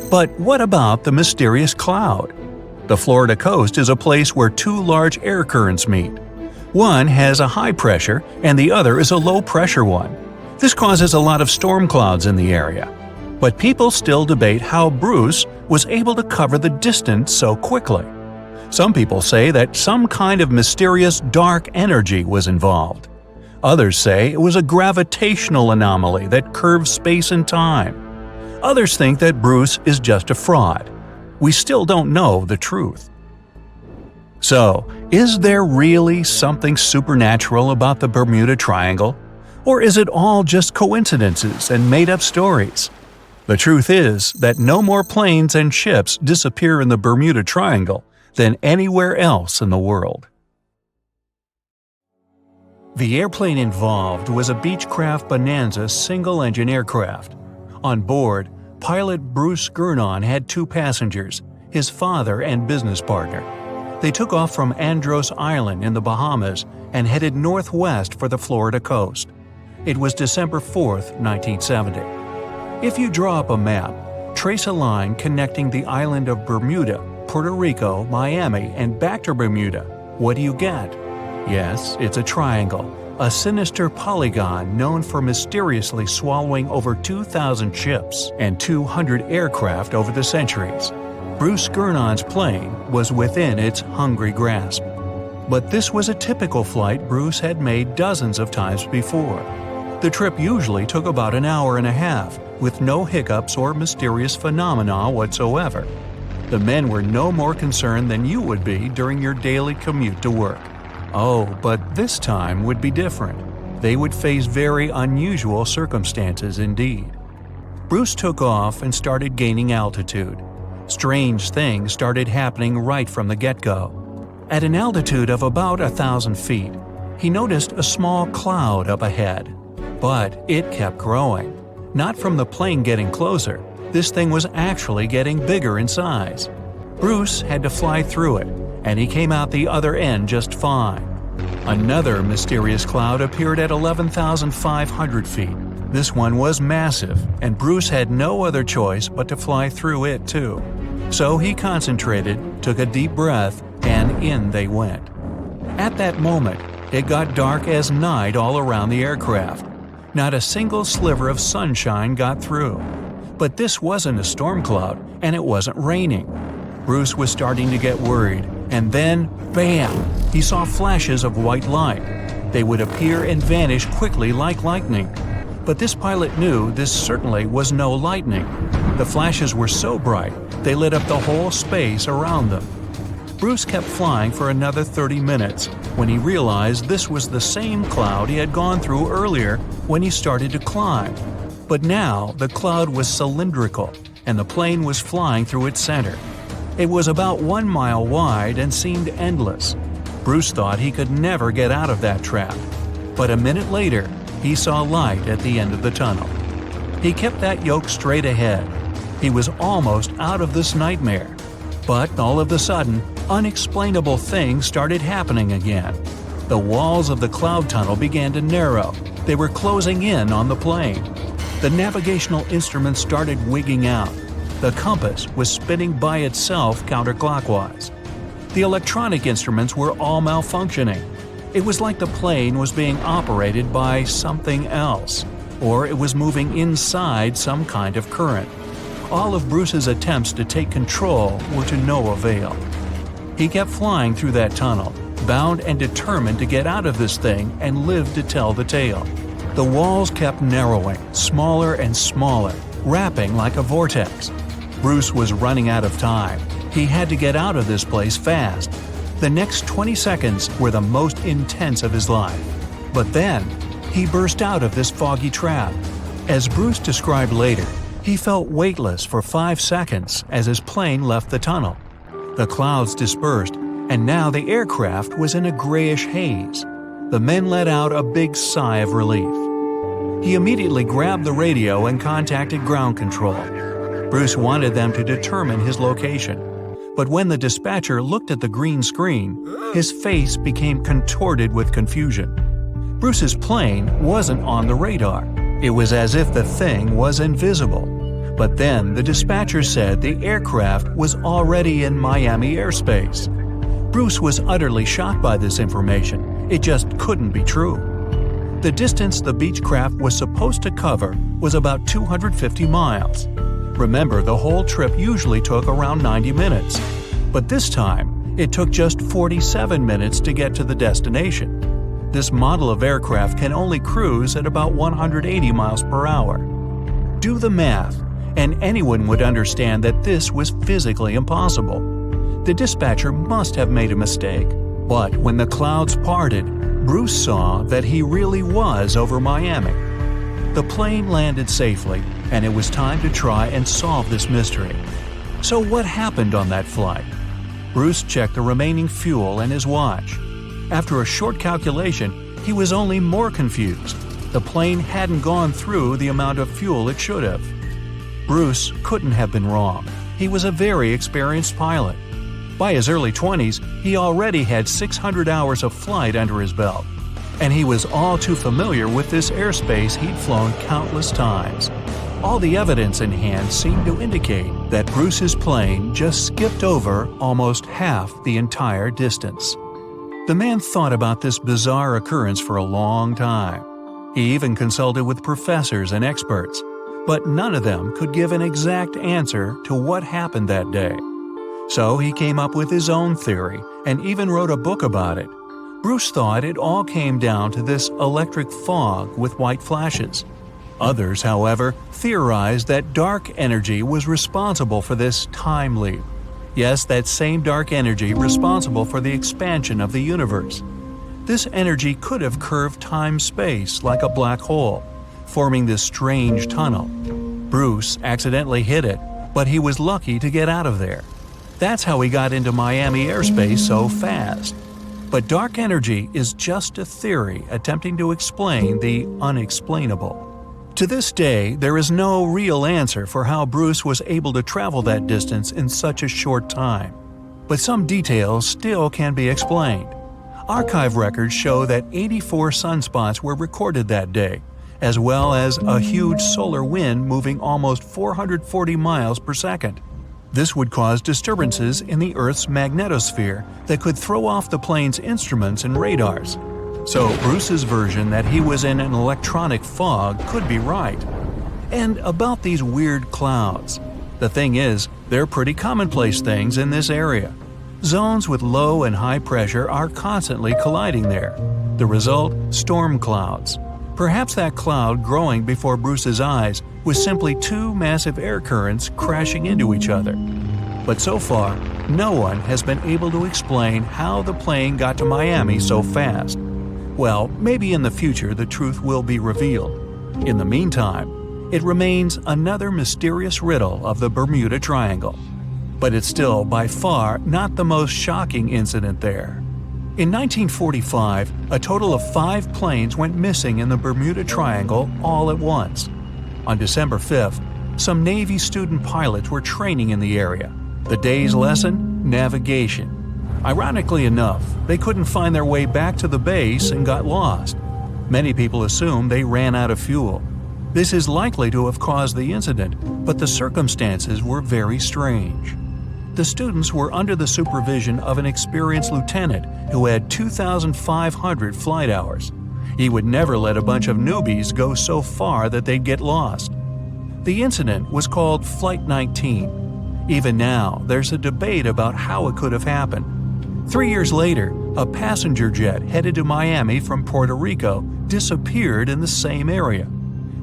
But what about the mysterious cloud? The Florida coast is a place where 2 large air currents meet. One has a high pressure and the other is a low pressure one. This causes a lot of storm clouds in the area. But people still debate how Bruce was able to cover the distance so quickly. Some people say that some kind of mysterious dark energy was involved. Others say it was a gravitational anomaly that curves space and time. Others think that Bruce is just a fraud. We still don't know the truth. So, is there really something supernatural about the Bermuda Triangle? Or is it all just coincidences and made-up stories? The truth is that no more planes and ships disappear in the Bermuda Triangle than anywhere else in the world. The airplane involved was a Beechcraft Bonanza single-engine aircraft. On board, pilot Bruce Gernon had 2 passengers, his father and business partner. They took off from Andros Island in the Bahamas and headed northwest for the Florida coast. It was December 4, 1970. If you draw up a map, trace a line connecting the island of Bermuda, Puerto Rico, Miami, and back to Bermuda, what do you get? Yes, it's a triangle, a sinister polygon known for mysteriously swallowing over 2,000 ships and 200 aircraft over the centuries. Bruce Gernon's plane was within its hungry grasp. But this was a typical flight Bruce had made dozens of times before. The trip usually took about an hour and a half, with no hiccups or mysterious phenomena whatsoever. The men were no more concerned than you would be during your daily commute to work. Oh, but this time would be different. They would face very unusual circumstances indeed. Bruce took off and started gaining altitude. Strange things started happening right from the get-go. At an altitude of about 1,000 feet, he noticed a small cloud up ahead. But it kept growing. Not from the plane getting closer, this thing was actually getting bigger in size. Bruce had to fly through it, and he came out the other end just fine. Another mysterious cloud appeared at 11,500 feet. This one was massive, and Bruce had no other choice but to fly through it too. So he concentrated, took a deep breath, and in they went. At that moment, it got dark as night all around the aircraft. Not a single sliver of sunshine got through. But this wasn't a storm cloud, and it wasn't raining. Bruce was starting to get worried, and then, bam! He saw flashes of white light. They would appear and vanish quickly like lightning. But this pilot knew this certainly was no lightning. The flashes were so bright, they lit up the whole space around them. Bruce kept flying for another 30 minutes when he realized this was the same cloud he had gone through earlier when he started to climb. But now the cloud was cylindrical, and the plane was flying through its center. It was about 1 mile wide and seemed endless. Bruce thought he could never get out of that trap. But a minute later, he saw light at the end of the tunnel. He kept that yoke straight ahead. He was almost out of this nightmare. But all of a sudden, unexplainable things started happening again. The walls of the cloud tunnel began to narrow. They were closing in on the plane. The navigational instruments started wigging out. The compass was spinning by itself counterclockwise. The electronic instruments were all malfunctioning. It was like the plane was being operated by something else, or it was moving inside some kind of current. All of Bruce's attempts to take control were to no avail. He kept flying through that tunnel, bound and determined to get out of this thing and live to tell the tale. The walls kept narrowing, smaller and smaller, wrapping like a vortex. Bruce was running out of time. He had to get out of this place fast. The next 20 seconds were the most intense of his life. But then, he burst out of this foggy trap. As Bruce described later, he felt weightless for 5 seconds as his plane left the tunnel. The clouds dispersed, and now the aircraft was in a grayish haze. The men let out a big sigh of relief. He immediately grabbed the radio and contacted ground control. Bruce wanted them to determine his location. But when the dispatcher looked at the green screen, his face became contorted with confusion. Bruce's plane wasn't on the radar. It was as if the thing was invisible. But then the dispatcher said the aircraft was already in Miami airspace. Bruce was utterly shocked by this information. It just couldn't be true. The distance the Beechcraft was supposed to cover was about 250 miles. Remember, the whole trip usually took around 90 minutes. But this time, it took just 47 minutes to get to the destination. This model of aircraft can only cruise at about 180 miles per hour. Do the math, and anyone would understand that this was physically impossible. The dispatcher must have made a mistake. But when the clouds parted, Bruce saw that he really was over Miami. The plane landed safely, and it was time to try and solve this mystery. So what happened on that flight? Bruce checked the remaining fuel and his watch. After a short calculation, he was only more confused. The plane hadn't gone through the amount of fuel it should have. Bruce couldn't have been wrong. He was a very experienced pilot. By his early 20s, he already had 600 hours of flight under his belt. And he was all too familiar with this airspace he'd flown countless times. All the evidence in hand seemed to indicate that Bruce's plane just skipped over almost half the entire distance. The man thought about this bizarre occurrence for a long time. He even consulted with professors and experts, but none of them could give an exact answer to what happened that day. So he came up with his own theory and even wrote a book about it. Bruce thought it all came down to this electric fog with white flashes. Others, however, theorized that dark energy was responsible for this time leap. Yes, that same dark energy responsible for the expansion of the universe. This energy could have curved time-space like a black hole, forming this strange tunnel. Bruce accidentally hit it, but he was lucky to get out of there. That's how he got into Miami airspace so fast. But dark energy is just a theory attempting to explain the unexplainable. To this day, there is no real answer for how Bruce was able to travel that distance in such a short time. But some details still can be explained. Archive records show that 84 sunspots were recorded that day, as well as a huge solar wind moving almost 440 miles per second. This would cause disturbances in the Earth's magnetosphere that could throw off the plane's instruments and radars. So Bruce's version that he was in an electronic fog could be right. And about these weird clouds. The thing is, they're pretty commonplace things in this area. Zones with low and high pressure are constantly colliding there. The result? Storm clouds. Perhaps that cloud growing before Bruce's eyes was simply two massive air currents crashing into each other. But so far, no one has been able to explain how the plane got to Miami so fast. Well, maybe in the future the truth will be revealed. In the meantime, it remains another mysterious riddle of the Bermuda Triangle. But it's still by far not the most shocking incident there. In 1945, a total of 5 planes went missing in the Bermuda Triangle all at once. On December 5th, some Navy student pilots were training in the area. The day's lesson? Navigation. Ironically enough, they couldn't find their way back to the base and got lost. Many people assume they ran out of fuel. This is likely to have caused the incident, but the circumstances were very strange. The students were under the supervision of an experienced lieutenant who had 2,500 flight hours. He would never let a bunch of newbies go so far that they'd get lost. The incident was called Flight 19. Even now, there's a debate about how it could have happened. 3 years later, a passenger jet headed to Miami from Puerto Rico disappeared in the same area.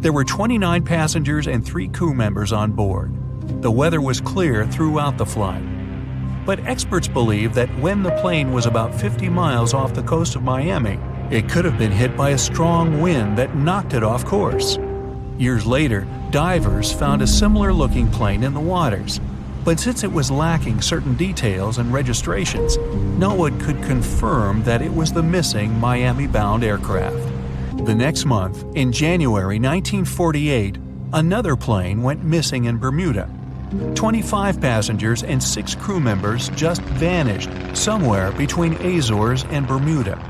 There were 29 passengers and 3 crew members on board. The weather was clear throughout the flight. But experts believe that when the plane was about 50 miles off the coast of Miami, it could have been hit by a strong wind that knocked it off course. Years later, divers found a similar-looking plane in the waters. But since it was lacking certain details and registrations, no one could confirm that it was the missing Miami-bound aircraft. The next month, in January 1948, another plane went missing in Bermuda. 25 passengers and 6 crew members just vanished somewhere between Azores and Bermuda.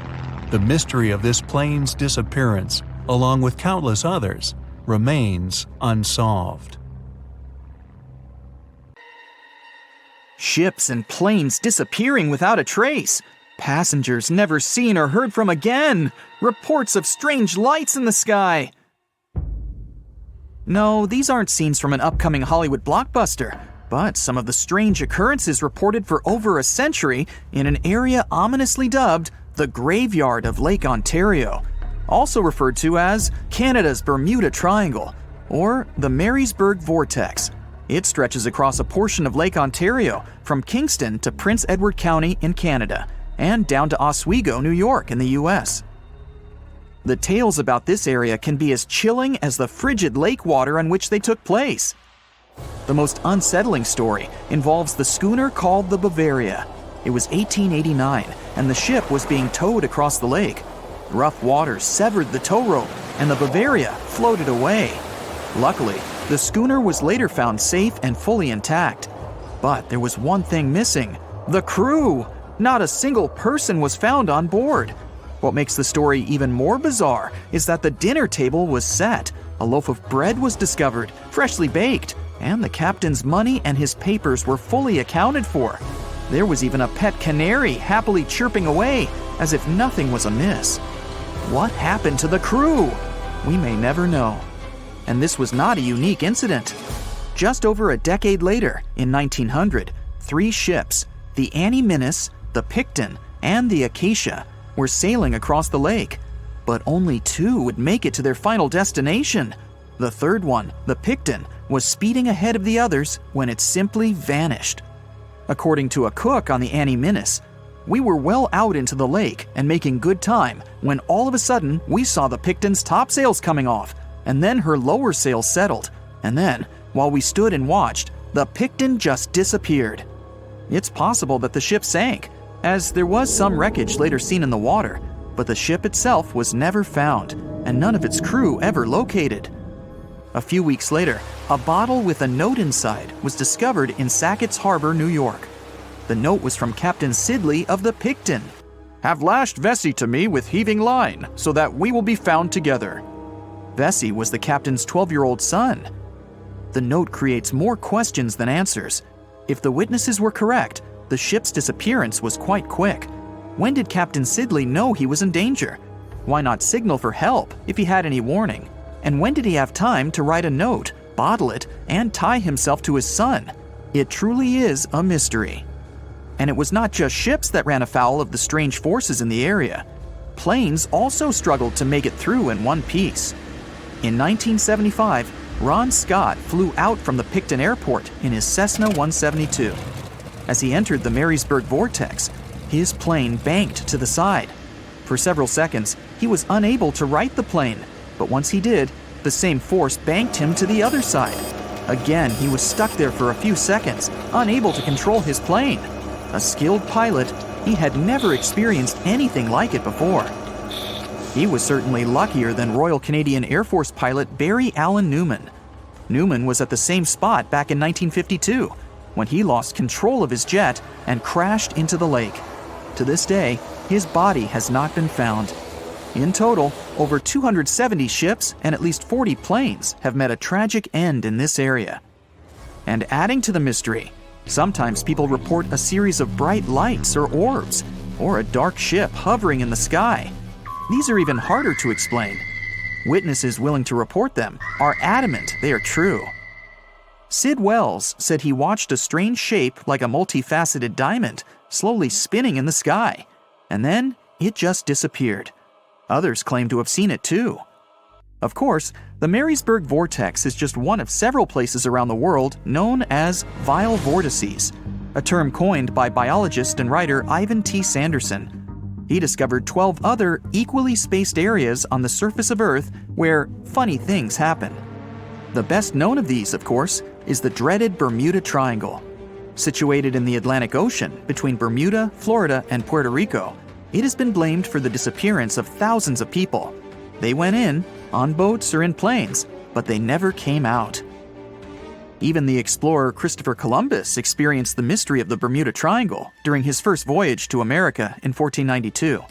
The mystery of this plane's disappearance, along with countless others, remains unsolved. Ships and planes disappearing without a trace. Passengers never seen or heard from again. Reports of strange lights in the sky. No, these aren't scenes from an upcoming Hollywood blockbuster, but some of the strange occurrences reported for over a century in an area ominously dubbed the Graveyard of Lake Ontario, also referred to as Canada's Bermuda Triangle, or the Marysburg Vortex. It stretches across a portion of Lake Ontario from Kingston to Prince Edward County in Canada, and down to Oswego, New York in the US. The tales about this area can be as chilling as the frigid lake water on which they took place. The most unsettling story involves the schooner called the Bavaria. It was 1889, and the ship was being towed across the lake. Rough waters severed the tow rope, and the Bavaria floated away. Luckily, the schooner was later found safe and fully intact. But there was one thing missing: the crew. Not a single person was found on board. What makes the story even more bizarre is that the dinner table was set, a loaf of bread was discovered, freshly baked, and the captain's money and his papers were fully accounted for. There was even a pet canary happily chirping away as if nothing was amiss. What happened to the crew? We may never know. And this was not a unique incident. Just over a decade later, in 1900, 3 ships, the Annie Minnis, the Picton, and the Acacia, were sailing across the lake, but only 2 would make it to their final destination. The third one, the Picton, was speeding ahead of the others when it simply vanished. According to a cook on the Annie Minnis, "We were well out into the lake and making good time when all of a sudden we saw the Picton's topsails coming off, and then her lower sails settled, and then, while we stood and watched, the Picton just disappeared." It's possible that the ship sank, as there was some wreckage later seen in the water, but the ship itself was never found, and none of its crew ever located. A few weeks later, a bottle with a note inside was discovered in Sackett's Harbor, New York. The note was from Captain Sidley of the Picton. "Have lashed Vesey to me with heaving line, so that we will be found together." Vesey was the captain's 12-year-old son. The note creates more questions than answers. If the witnesses were correct, the ship's disappearance was quite quick. When did Captain Sidley know he was in danger? Why not signal for help if he had any warning? And when did he have time to write a note, bottle it, and tie himself to his son? It truly is a mystery. And it was not just ships that ran afoul of the strange forces in the area. Planes also struggled to make it through in one piece. In 1975, Ron Scott flew out from the Picton Airport in his Cessna 172. As he entered the Marysburg vortex, his plane banked to the side. For several seconds, he was unable to right the plane, but once he did, the same force banked him to the other side. Again, he was stuck there for a few seconds, unable to control his plane. A skilled pilot, he had never experienced anything like it before. He was certainly luckier than Royal Canadian Air Force pilot Barry Allen Newman. Newman was at the same spot back in 1952, when he lost control of his jet and crashed into the lake. To this day, his body has not been found. In total, over 270 ships and at least 40 planes have met a tragic end in this area. And adding to the mystery, sometimes people report a series of bright lights or orbs, or a dark ship hovering in the sky. These are even harder to explain. Witnesses willing to report them are adamant they are true. Sid Wells said he watched a strange shape like a multifaceted diamond slowly spinning in the sky, and then it just disappeared. Others claim to have seen it too. Of course, the Marysburg vortex is just one of several places around the world known as vile vortices, a term coined by biologist and writer Ivan T. Sanderson. He discovered 12 other equally spaced areas on the surface of Earth where funny things happen. The best known of these, of course, is the dreaded Bermuda Triangle. Situated in the Atlantic Ocean between Bermuda, Florida, and Puerto Rico, it has been blamed for the disappearance of thousands of people. They went in, on boats or in planes, but they never came out. Even the explorer Christopher Columbus experienced the mystery of the Bermuda Triangle during his first voyage to America in 1492.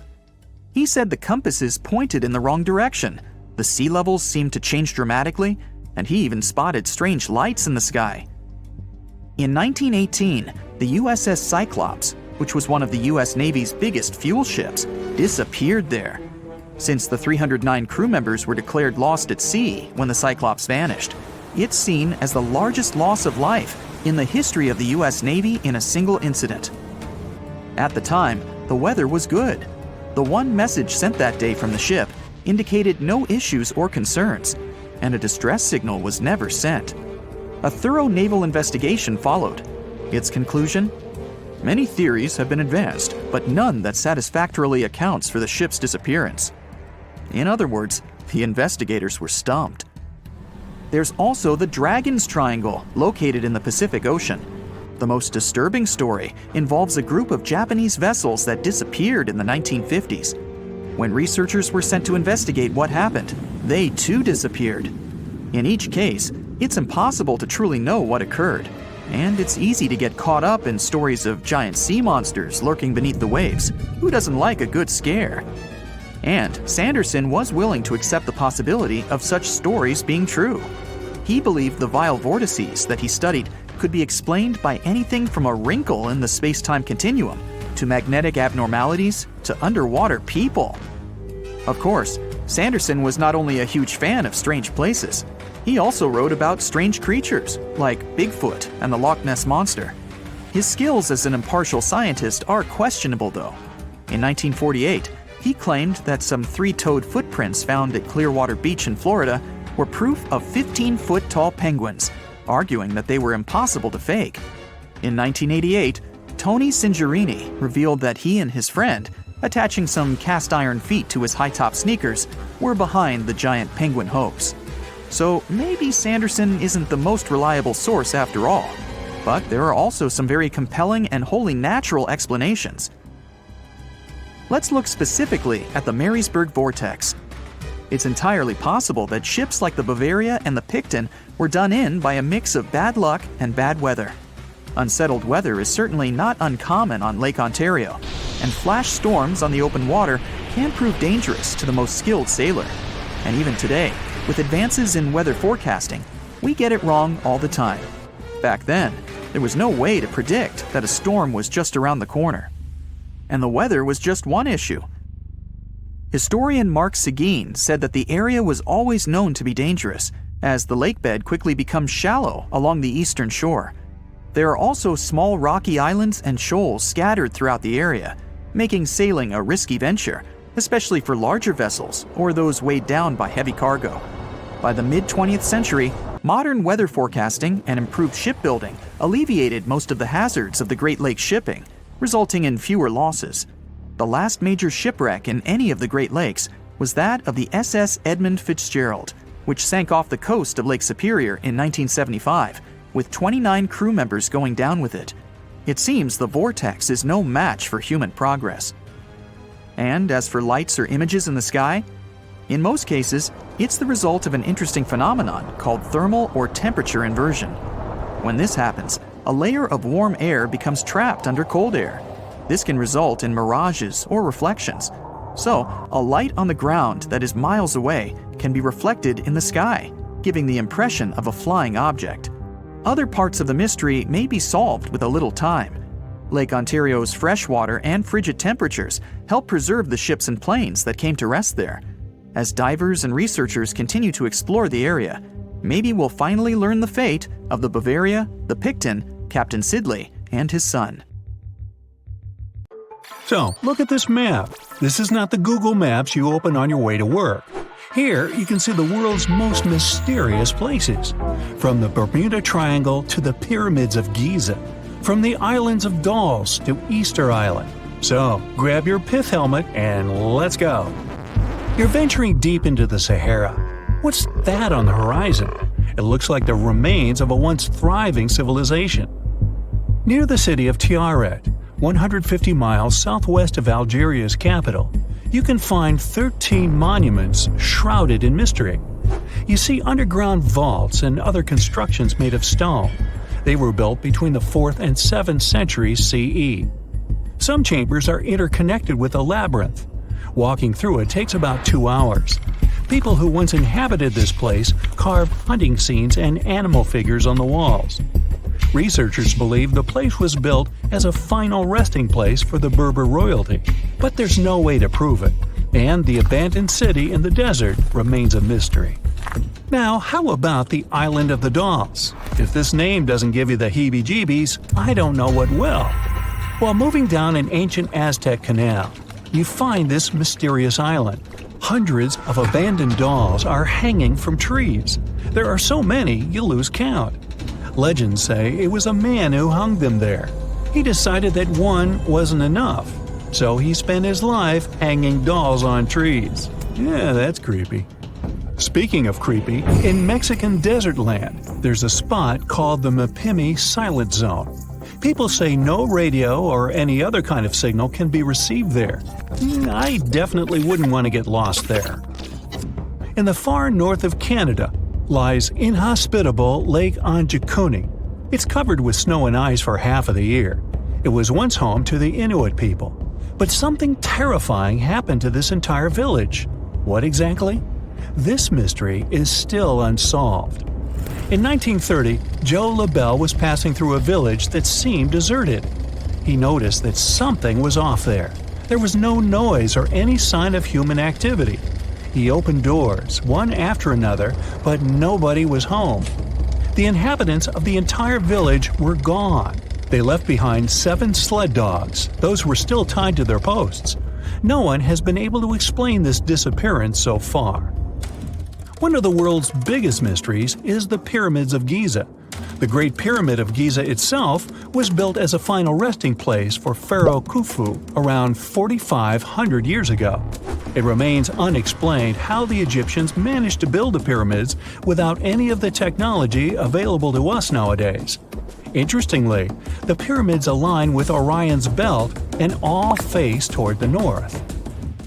He said the compasses pointed in the wrong direction, the sea levels seemed to change dramatically, and he even spotted strange lights in the sky. In 1918, the USS Cyclops, which was one of the US Navy's biggest fuel ships, disappeared there. Since the 309 crew members were declared lost at sea when the Cyclops vanished, it's seen as the largest loss of life in the history of the US Navy in a single incident. At the time, the weather was good. The one message sent that day from the ship indicated no issues or concerns, and a distress signal was never sent. A thorough naval investigation followed. Its conclusion? Many theories have been advanced, but none that satisfactorily accounts for the ship's disappearance. In other words, the investigators were stumped. There's also the Dragon's Triangle, located in the Pacific Ocean. The most disturbing story involves a group of Japanese vessels that disappeared in the 1950s. When researchers were sent to investigate what happened, they too disappeared. In each case, it's impossible to truly know what occurred, and it's easy to get caught up in stories of giant sea monsters lurking beneath the waves. Who doesn't like a good scare? And Sanderson was willing to accept the possibility of such stories being true. He believed the vile vortices that he studied could be explained by anything from a wrinkle in the space-time continuum to magnetic abnormalities to underwater people. Of course, Sanderson was not only a huge fan of strange places, he also wrote about strange creatures like Bigfoot and the Loch Ness Monster. His skills as an impartial scientist are questionable though. In 1948, He claimed that some 3-toed footprints found at Clearwater Beach in Florida were proof of 15-foot-tall penguins, arguing that they were impossible to fake. In 1988, Tony Singerini revealed that he and his friend, attaching some cast-iron feet to his high-top sneakers, were behind the giant penguin hoax. So maybe Sanderson isn't the most reliable source after all. But there are also some very compelling and wholly natural explanations. Let's look specifically at the Marysburg vortex. It's entirely possible that ships like the Bavaria and the Picton were done in by a mix of bad luck and bad weather. Unsettled weather is certainly not uncommon on Lake Ontario, and flash storms on the open water can prove dangerous to the most skilled sailor. And even today, with advances in weather forecasting, we get it wrong all the time. Back then, there was no way to predict that a storm was just around the corner. And the weather was just one issue. Historian Mark Seguin said that the area was always known to be dangerous, as the lakebed quickly becomes shallow along the eastern shore. There are also small rocky islands and shoals scattered throughout the area, making sailing a risky venture, especially for larger vessels or those weighed down by heavy cargo. By the mid-20th century, modern weather forecasting and improved shipbuilding alleviated most of the hazards of the Great Lakes shipping, resulting in fewer losses. The last major shipwreck in any of the Great Lakes was that of the SS Edmund Fitzgerald, which sank off the coast of Lake Superior in 1975, with 29 crew members going down with it. It seems the vortex is no match for human progress. And as for lights or images in the sky, in most cases, it's the result of an interesting phenomenon called thermal or temperature inversion. When this happens, a layer of warm air becomes trapped under cold air. This can result in mirages or reflections. So, a light on the ground that is miles away can be reflected in the sky, giving the impression of a flying object. Other parts of the mystery may be solved with a little time. Lake Ontario's freshwater and frigid temperatures help preserve the ships and planes that came to rest there. As divers and researchers continue to explore the area, maybe we'll finally learn the fate of the Bavaria, the Picton, Captain Sidley, and his son. So, look at this map. This is not the Google Maps you open on your way to work. Here, you can see the world's most mysterious places. From the Bermuda Triangle to the pyramids of Giza. From the islands of Dolls to Easter Island. So, grab your pith helmet and let's go. You're venturing deep into the Sahara. What's that on the horizon? It looks like the remains of a once thriving civilization. Near the city of Tiaret, 150 miles southwest of Algeria's capital, you can find 13 monuments shrouded in mystery. You see underground vaults and other constructions made of stone. They were built between the 4th and 7th centuries CE. Some chambers are interconnected with a labyrinth. Walking through it takes about 2 hours. People who once inhabited this place carved hunting scenes and animal figures on the walls. Researchers believe the place was built as a final resting place for the Berber royalty, but there's no way to prove it, and the abandoned city in the desert remains a mystery. Now, how about the Island of the Dolls? If this name doesn't give you the heebie-jeebies, I don't know what will. While moving down an ancient Aztec canal, you find this mysterious island. Hundreds of abandoned dolls are hanging from trees. There are so many, you lose count. Legends say it was a man who hung them there. He decided that one wasn't enough, so he spent his life hanging dolls on trees. Yeah, that's creepy. Speaking of creepy, in Mexican desert land, there's a spot called the Mapimi Silent Zone. People say no radio or any other kind of signal can be received there. I definitely wouldn't want to get lost there. In the far north of Canada lies inhospitable Lake Anjikuni. It's covered with snow and ice for half of the year. It was once home to the Inuit people. But something terrifying happened to this entire village. What exactly? This mystery is still unsolved. In 1930, Joe LaBelle was passing through a village that seemed deserted. He noticed that something was off there. There was no noise or any sign of human activity. He opened doors, one after another, but nobody was home. The inhabitants of the entire village were gone. They left behind 7 sled dogs. Those were still tied to their posts. No one has been able to explain this disappearance so far. One of the world's biggest mysteries is the Pyramids of Giza. The Great Pyramid of Giza itself was built as a final resting place for Pharaoh Khufu around 4,500 years ago. It remains unexplained how the Egyptians managed to build the pyramids without any of the technology available to us nowadays. Interestingly, the pyramids align with Orion's belt and all face toward the north.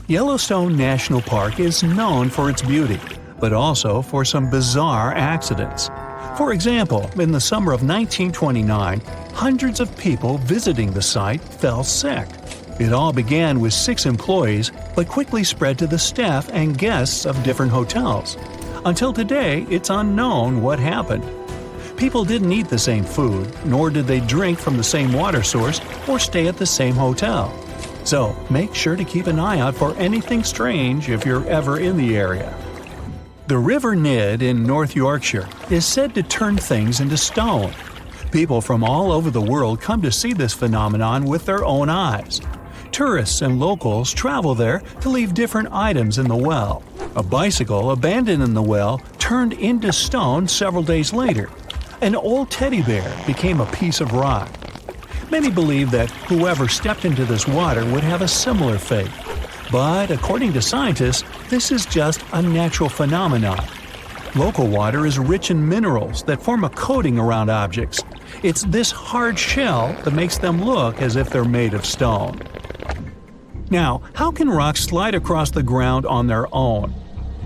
Yellowstone National Park is known for its beauty, but also for some bizarre accidents. For example, in the summer of 1929, hundreds of people visiting the site fell sick. It all began with 6 employees, but quickly spread to the staff and guests of different hotels. Until today, it's unknown what happened. People didn't eat the same food, nor did they drink from the same water source or stay at the same hotel. So, make sure to keep an eye out for anything strange if you're ever in the area. The River Nid in North Yorkshire is said to turn things into stone. People from all over the world come to see this phenomenon with their own eyes. Tourists and locals travel there to leave different items in the well. A bicycle abandoned in the well turned into stone several days later. An old teddy bear became a piece of rock. Many believe that whoever stepped into this water would have a similar fate. But according to scientists, this is just a natural phenomenon. Local water is rich in minerals that form a coating around objects. It's this hard shell that makes them look as if they're made of stone. Now, how can rocks slide across the ground on their own?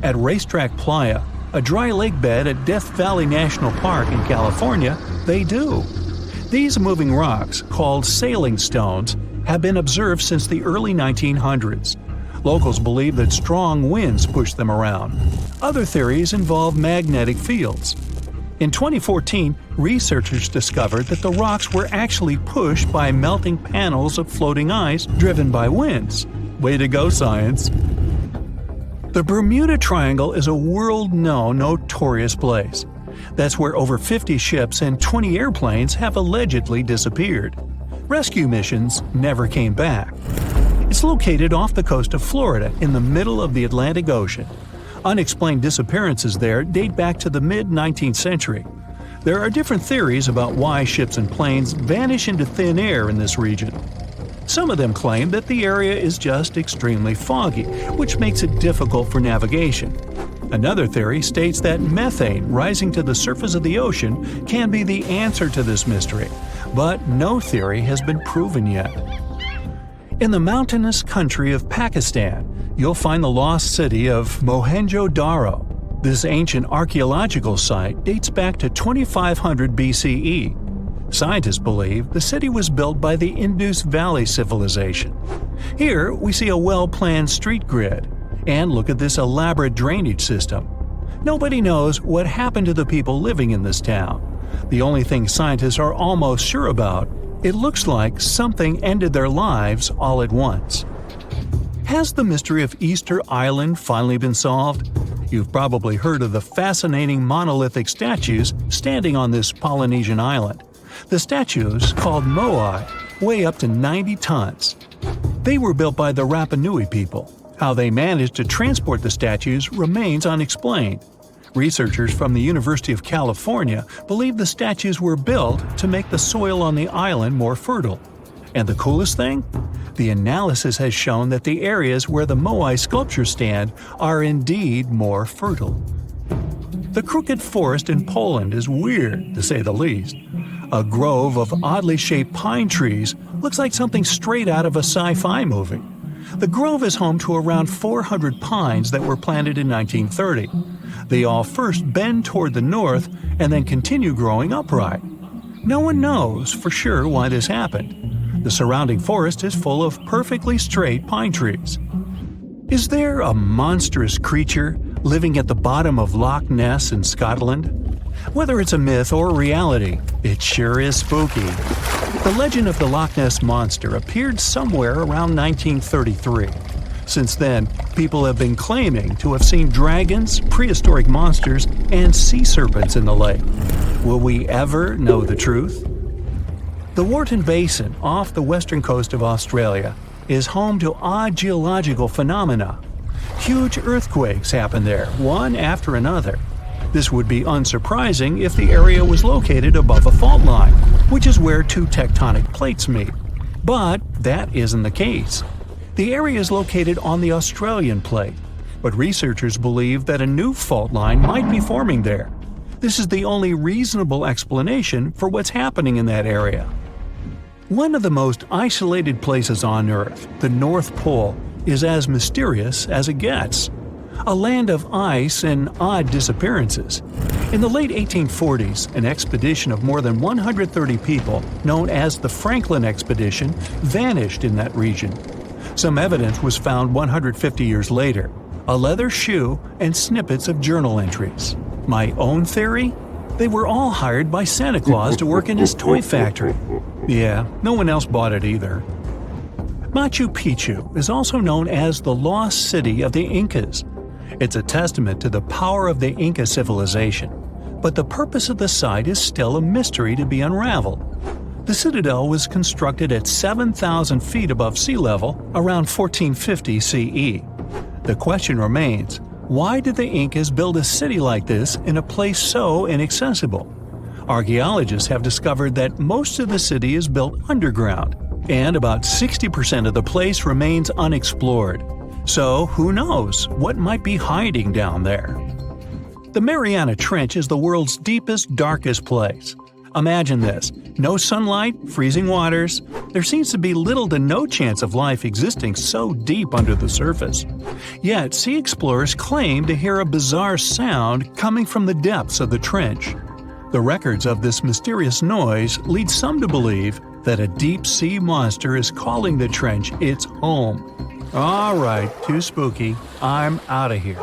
At Racetrack Playa, a dry lake bed at Death Valley National Park in California, they do. These moving rocks, called sailing stones, have been observed since the early 1900s. Locals believe that strong winds push them around. Other theories involve magnetic fields. In 2014, researchers discovered that the rocks were actually pushed by melting panels of floating ice driven by winds. Way to go, science! The Bermuda Triangle is a world-known, notorious place. That's where over 50 ships and 20 airplanes have allegedly disappeared. Rescue missions never came back. It's located off the coast of Florida in the middle of the Atlantic Ocean. Unexplained disappearances there date back to the mid-19th century. There are different theories about why ships and planes vanish into thin air in this region. Some of them claim that the area is just extremely foggy, which makes it difficult for navigation. Another theory states that methane rising to the surface of the ocean can be the answer to this mystery, but no theory has been proven yet. In the mountainous country of Pakistan, you'll find the lost city of Mohenjo-Daro. This ancient archaeological site dates back to 2500 BCE. Scientists believe the city was built by the Indus Valley civilization. Here we see a well-planned street grid. And look at this elaborate drainage system. Nobody knows what happened to the people living in this town. The only thing scientists are almost sure about, it looks like something ended their lives all at once. Has the mystery of Easter Island finally been solved? You've probably heard of the fascinating monolithic statues standing on this Polynesian island. The statues, called moai, weigh up to 90 tons. They were built by the Rapa Nui people. How they managed to transport the statues remains unexplained. Researchers from the University of California believe the statues were built to make the soil on the island more fertile. And the coolest thing? The analysis has shown that the areas where the moai sculptures stand are indeed more fertile. The Crooked Forest in Poland is weird, to say the least. A grove of oddly shaped pine trees looks like something straight out of a sci-fi movie. The grove is home to around 400 pines that were planted in 1930. They all first bend toward the north and then continue growing upright. No one knows for sure why this happened. The surrounding forest is full of perfectly straight pine trees. Is there a monstrous creature living at the bottom of Loch Ness in Scotland? Whether it's a myth or reality, it sure is spooky. The legend of the Loch Ness Monster appeared somewhere around 1933. Since then, people have been claiming to have seen dragons, prehistoric monsters, and sea serpents in the lake. Will we ever know the truth? The Wharton Basin off the western coast of Australia is home to odd geological phenomena. Huge earthquakes happen there, one after another. This would be unsurprising if the area was located above a fault line, which is where two tectonic plates meet. But that isn't the case. The area is located on the Australian plate, but researchers believe that a new fault line might be forming there. This is the only reasonable explanation for what's happening in that area. One of the most isolated places on Earth, the North Pole, is as mysterious as it gets. A land of ice and odd disappearances. In the late 1840s, an expedition of more than 130 people, known as the Franklin Expedition, vanished in that region. Some evidence was found 150 years later: a leather shoe and snippets of journal entries. My own theory? They were all hired by Santa Claus to work in his toy factory. Yeah, no one else bought it either. Machu Picchu is also known as the Lost City of the Incas. It's a testament to the power of the Inca civilization, but the purpose of the site is still a mystery to be unraveled. The citadel was constructed at 7,000 feet above sea level around 1450 CE. The question remains, why did the Incas build a city like this in a place so inaccessible? Archaeologists have discovered that most of the city is built underground, and about 60% of the place remains unexplored. So who knows what might be hiding down there? The Mariana Trench is the world's deepest, darkest place. Imagine this: no sunlight, freezing waters. There seems to be little to no chance of life existing so deep under the surface. Yet sea explorers claim to hear a bizarre sound coming from the depths of the trench. The records of this mysterious noise lead some to believe that a deep-sea monster is calling the trench its home. Alright, too spooky. I'm out of here.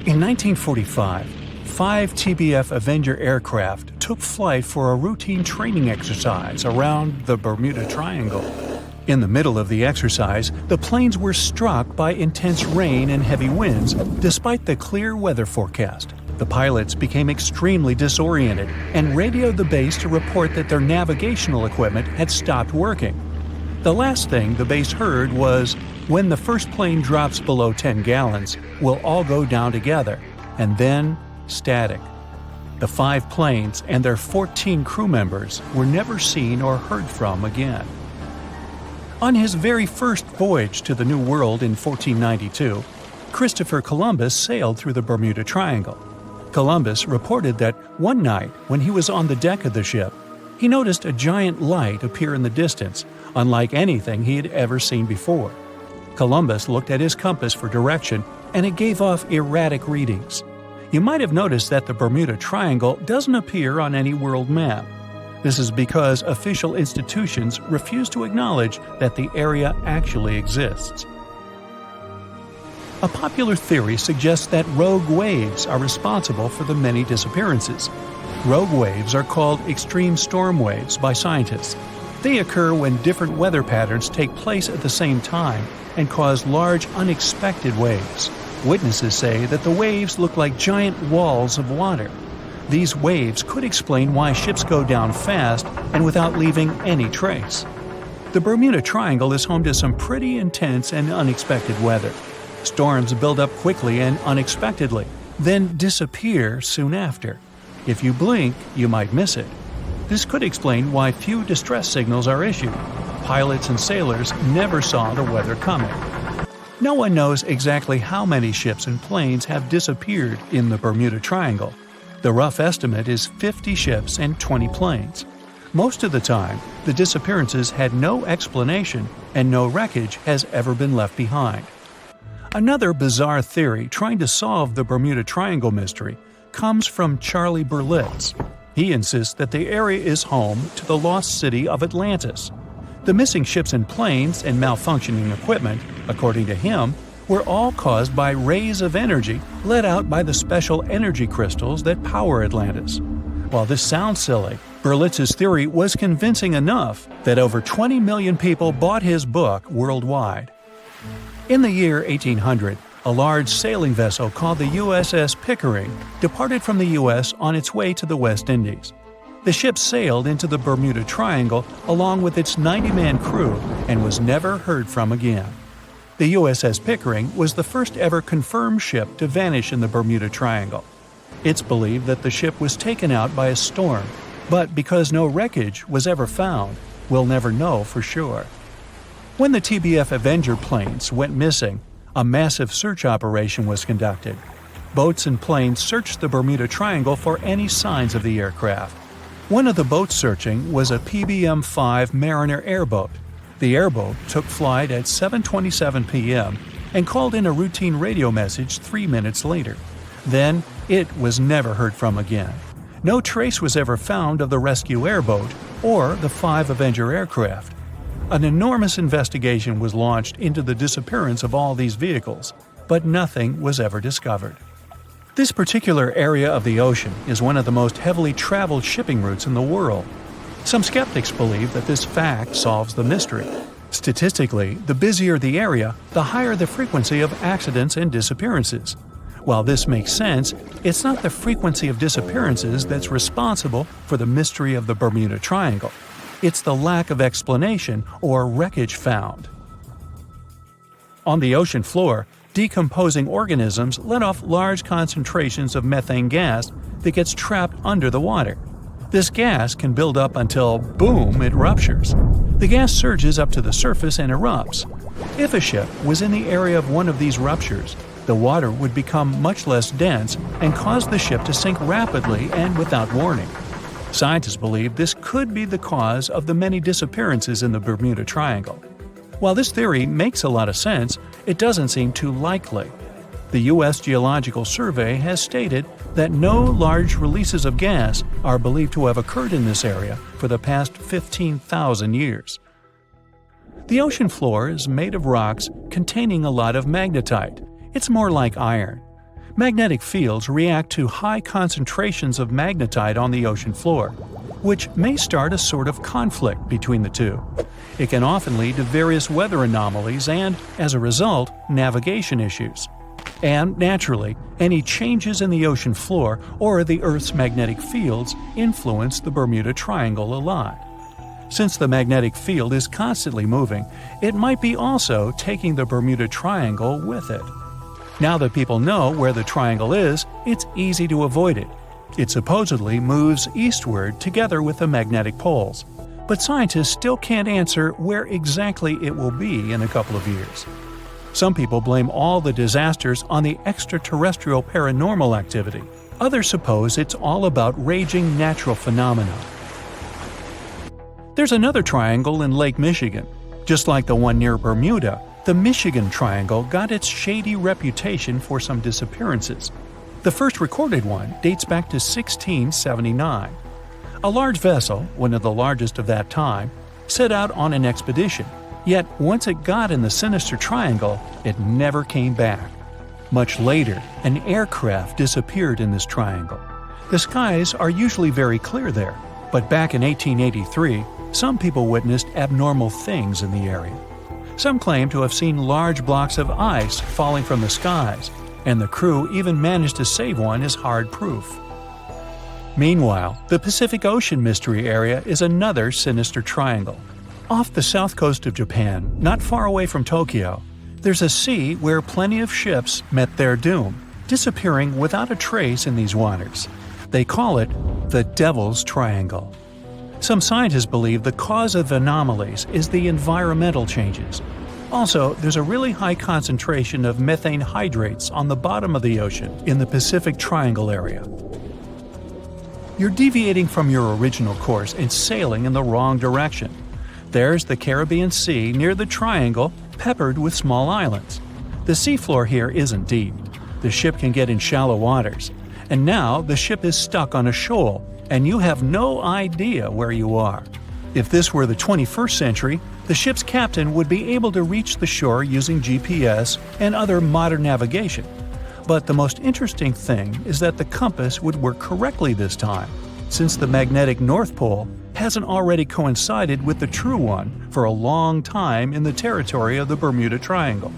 In 1945, 5 TBF Avenger aircraft took flight for a routine training exercise around the Bermuda Triangle. In the middle of the exercise, the planes were struck by intense rain and heavy winds, despite the clear weather forecast. The pilots became extremely disoriented and radioed the base to report that their navigational equipment had stopped working. The last thing the base heard was, "When the first plane drops below 10 gallons, we'll all go down together," and then static. The 5 planes and their 14 crew members were never seen or heard from again. On his very first voyage to the New World in 1492, Christopher Columbus sailed through the Bermuda Triangle. Columbus reported that one night when he was on the deck of the ship, he noticed a giant light appear in the distance, unlike anything he had ever seen before. Columbus looked at his compass for direction, and it gave off erratic readings. You might have noticed that the Bermuda Triangle doesn't appear on any world map. This is because official institutions refuse to acknowledge that the area actually exists. A popular theory suggests that rogue waves are responsible for the many disappearances. Rogue waves are called extreme storm waves by scientists. They occur when different weather patterns take place at the same time and cause large, unexpected waves. Witnesses say that the waves look like giant walls of water. These waves could explain why ships go down fast and without leaving any trace. The Bermuda Triangle is home to some pretty intense and unexpected weather. Storms build up quickly and unexpectedly, then disappear soon after. If you blink, you might miss it. This could explain why few distress signals are issued. Pilots and sailors never saw the weather coming. No one knows exactly how many ships and planes have disappeared in the Bermuda Triangle. The rough estimate is 50 ships and 20 planes. Most of the time, the disappearances had no explanation and no wreckage has ever been left behind. Another bizarre theory trying to solve the Bermuda Triangle mystery comes from Charlie Berlitz. He insists that the area is home to the lost city of Atlantis. The missing ships and planes and malfunctioning equipment, according to him, were all caused by rays of energy let out by the special energy crystals that power Atlantis. While this sounds silly, Berlitz's theory was convincing enough that over 20 million people bought his book worldwide. In the year 1800, a large sailing vessel called the USS Pickering departed from the U.S. on its way to the West Indies. The ship sailed into the Bermuda Triangle along with its 90-man crew and was never heard from again. The USS Pickering was the first ever confirmed ship to vanish in the Bermuda Triangle. It's believed that the ship was taken out by a storm, but because no wreckage was ever found, we'll never know for sure. When the TBF Avenger planes went missing, a massive search operation was conducted. Boats and planes searched the Bermuda Triangle for any signs of the aircraft. One of the boats searching was a PBM-5 Mariner airboat. The airboat took flight at 7:27 p.m. and called in a routine radio message 3 minutes later. Then, it was never heard from again. No trace was ever found of the rescue airboat or the 5 Avenger aircraft. An enormous investigation was launched into the disappearance of all these vehicles, but nothing was ever discovered. This particular area of the ocean is one of the most heavily traveled shipping routes in the world. Some skeptics believe that this fact solves the mystery. Statistically, the busier the area, the higher the frequency of accidents and disappearances. While this makes sense, it's not the frequency of disappearances that's responsible for the mystery of the Bermuda Triangle. It's the lack of explanation or wreckage found. On the ocean floor, decomposing organisms let off large concentrations of methane gas that gets trapped under the water. This gas can build up until, boom, it ruptures. The gas surges up to the surface and erupts. If a ship was in the area of one of these ruptures, the water would become much less dense and cause the ship to sink rapidly and without warning. Scientists believe this could be the cause of the many disappearances in the Bermuda Triangle. While this theory makes a lot of sense, it doesn't seem too likely. The U.S. Geological Survey has stated that no large releases of gas are believed to have occurred in this area for the past 15,000 years. The ocean floor is made of rocks containing a lot of magnetite. It's more like iron. Magnetic fields react to high concentrations of magnetite on the ocean floor, which may start a sort of conflict between the two. It can often lead to various weather anomalies and, as a result, navigation issues. And, naturally, any changes in the ocean floor or the Earth's magnetic fields influence the Bermuda Triangle a lot. Since the magnetic field is constantly moving, it might be also taking the Bermuda Triangle with it. Now that people know where the triangle is, it's easy to avoid it. It supposedly moves eastward together with the magnetic poles. But scientists still can't answer where exactly it will be in a couple of years. Some people blame all the disasters on the extraterrestrial paranormal activity. Others suppose it's all about raging natural phenomena. There's another triangle in Lake Michigan. Just like the one near Bermuda, the Michigan Triangle got its shady reputation for some disappearances. The first recorded one dates back to 1679. A large vessel, one of the largest of that time, set out on an expedition. Yet once it got in the sinister triangle, it never came back. Much later, an aircraft disappeared in this triangle. The skies are usually very clear there, but back in 1883, some people witnessed abnormal things in the area. Some claim to have seen large blocks of ice falling from the skies, and the crew even managed to save one as hard proof. Meanwhile, the Pacific Ocean Mystery Area is another sinister triangle. Off the south coast of Japan, not far away from Tokyo, there's a sea where plenty of ships met their doom, disappearing without a trace in these waters. They call it the Devil's Triangle. Some scientists believe the cause of anomalies is the environmental changes. Also, there's a really high concentration of methane hydrates on the bottom of the ocean in the Pacific Triangle area. You're deviating from your original course and sailing in the wrong direction. There's the Caribbean Sea near the triangle, peppered with small islands. The seafloor here isn't deep. The ship can get in shallow waters. And now the ship is stuck on a shoal, and you have no idea where you are. If this were the 21st century, the ship's captain would be able to reach the shore using GPS and other modern navigation. But the most interesting thing is that the compass would work correctly this time, since the magnetic North Pole hasn't already coincided with the true one for a long time in the territory of the Bermuda Triangle.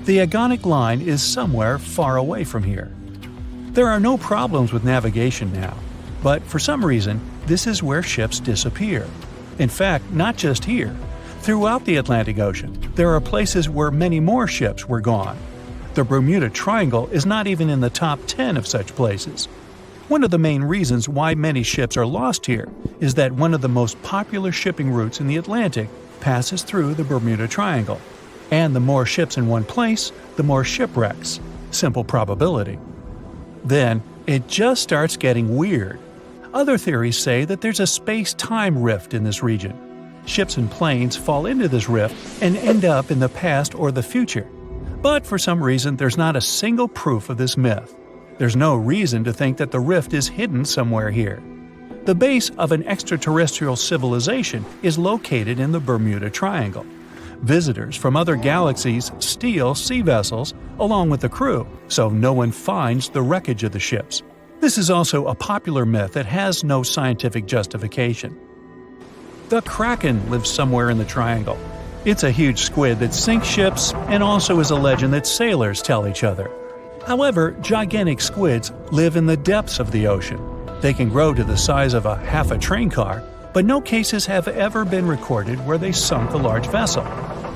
The agonic line is somewhere far away from here. There are no problems with navigation now, but for some reason, this is where ships disappear. In fact, not just here. Throughout the Atlantic Ocean, there are places where many more ships were gone. The Bermuda Triangle is not even in the top 10 of such places. One of the main reasons why many ships are lost here is that one of the most popular shipping routes in the Atlantic passes through the Bermuda Triangle. And the more ships in one place, the more shipwrecks. Simple probability. Then, it just starts getting weird. Other theories say that there's a space-time rift in this region. Ships and planes fall into this rift and end up in the past or the future. But for some reason, there's not a single proof of this myth. There's no reason to think that the rift is hidden somewhere here. The base of an extraterrestrial civilization is located in the Bermuda Triangle. Visitors from other galaxies steal sea vessels along with the crew, so no one finds the wreckage of the ships. This is also a popular myth that has no scientific justification. The Kraken lives somewhere in the triangle. It's a huge squid that sinks ships and also is a legend that sailors tell each other. However, gigantic squids live in the depths of the ocean. They can grow to the size of half a train car, but no cases have ever been recorded where they sunk a large vessel.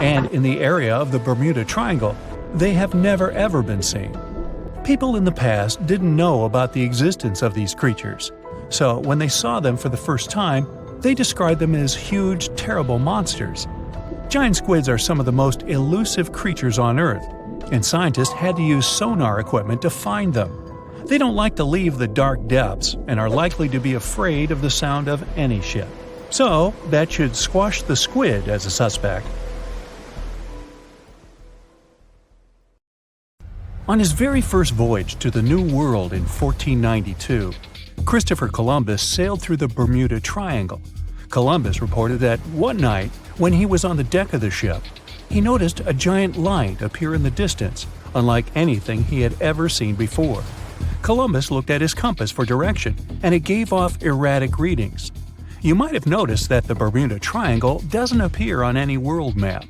And in the area of the Bermuda Triangle, they have never ever been seen. People in the past didn't know about the existence of these creatures, so when they saw them for the first time, they described them as huge, terrible monsters. Giant squids are some of the most elusive creatures on Earth, and scientists had to use sonar equipment to find them. They don't like to leave the dark depths and are likely to be afraid of the sound of any ship. So, that should squash the squid as a suspect. On his very first voyage to the New World in 1492, Christopher Columbus sailed through the Bermuda Triangle. Columbus reported that one night, when he was on the deck of the ship, he noticed a giant light appear in the distance, unlike anything he had ever seen before. Columbus looked at his compass for direction, and it gave off erratic readings. You might have noticed that the Bermuda Triangle doesn't appear on any world map.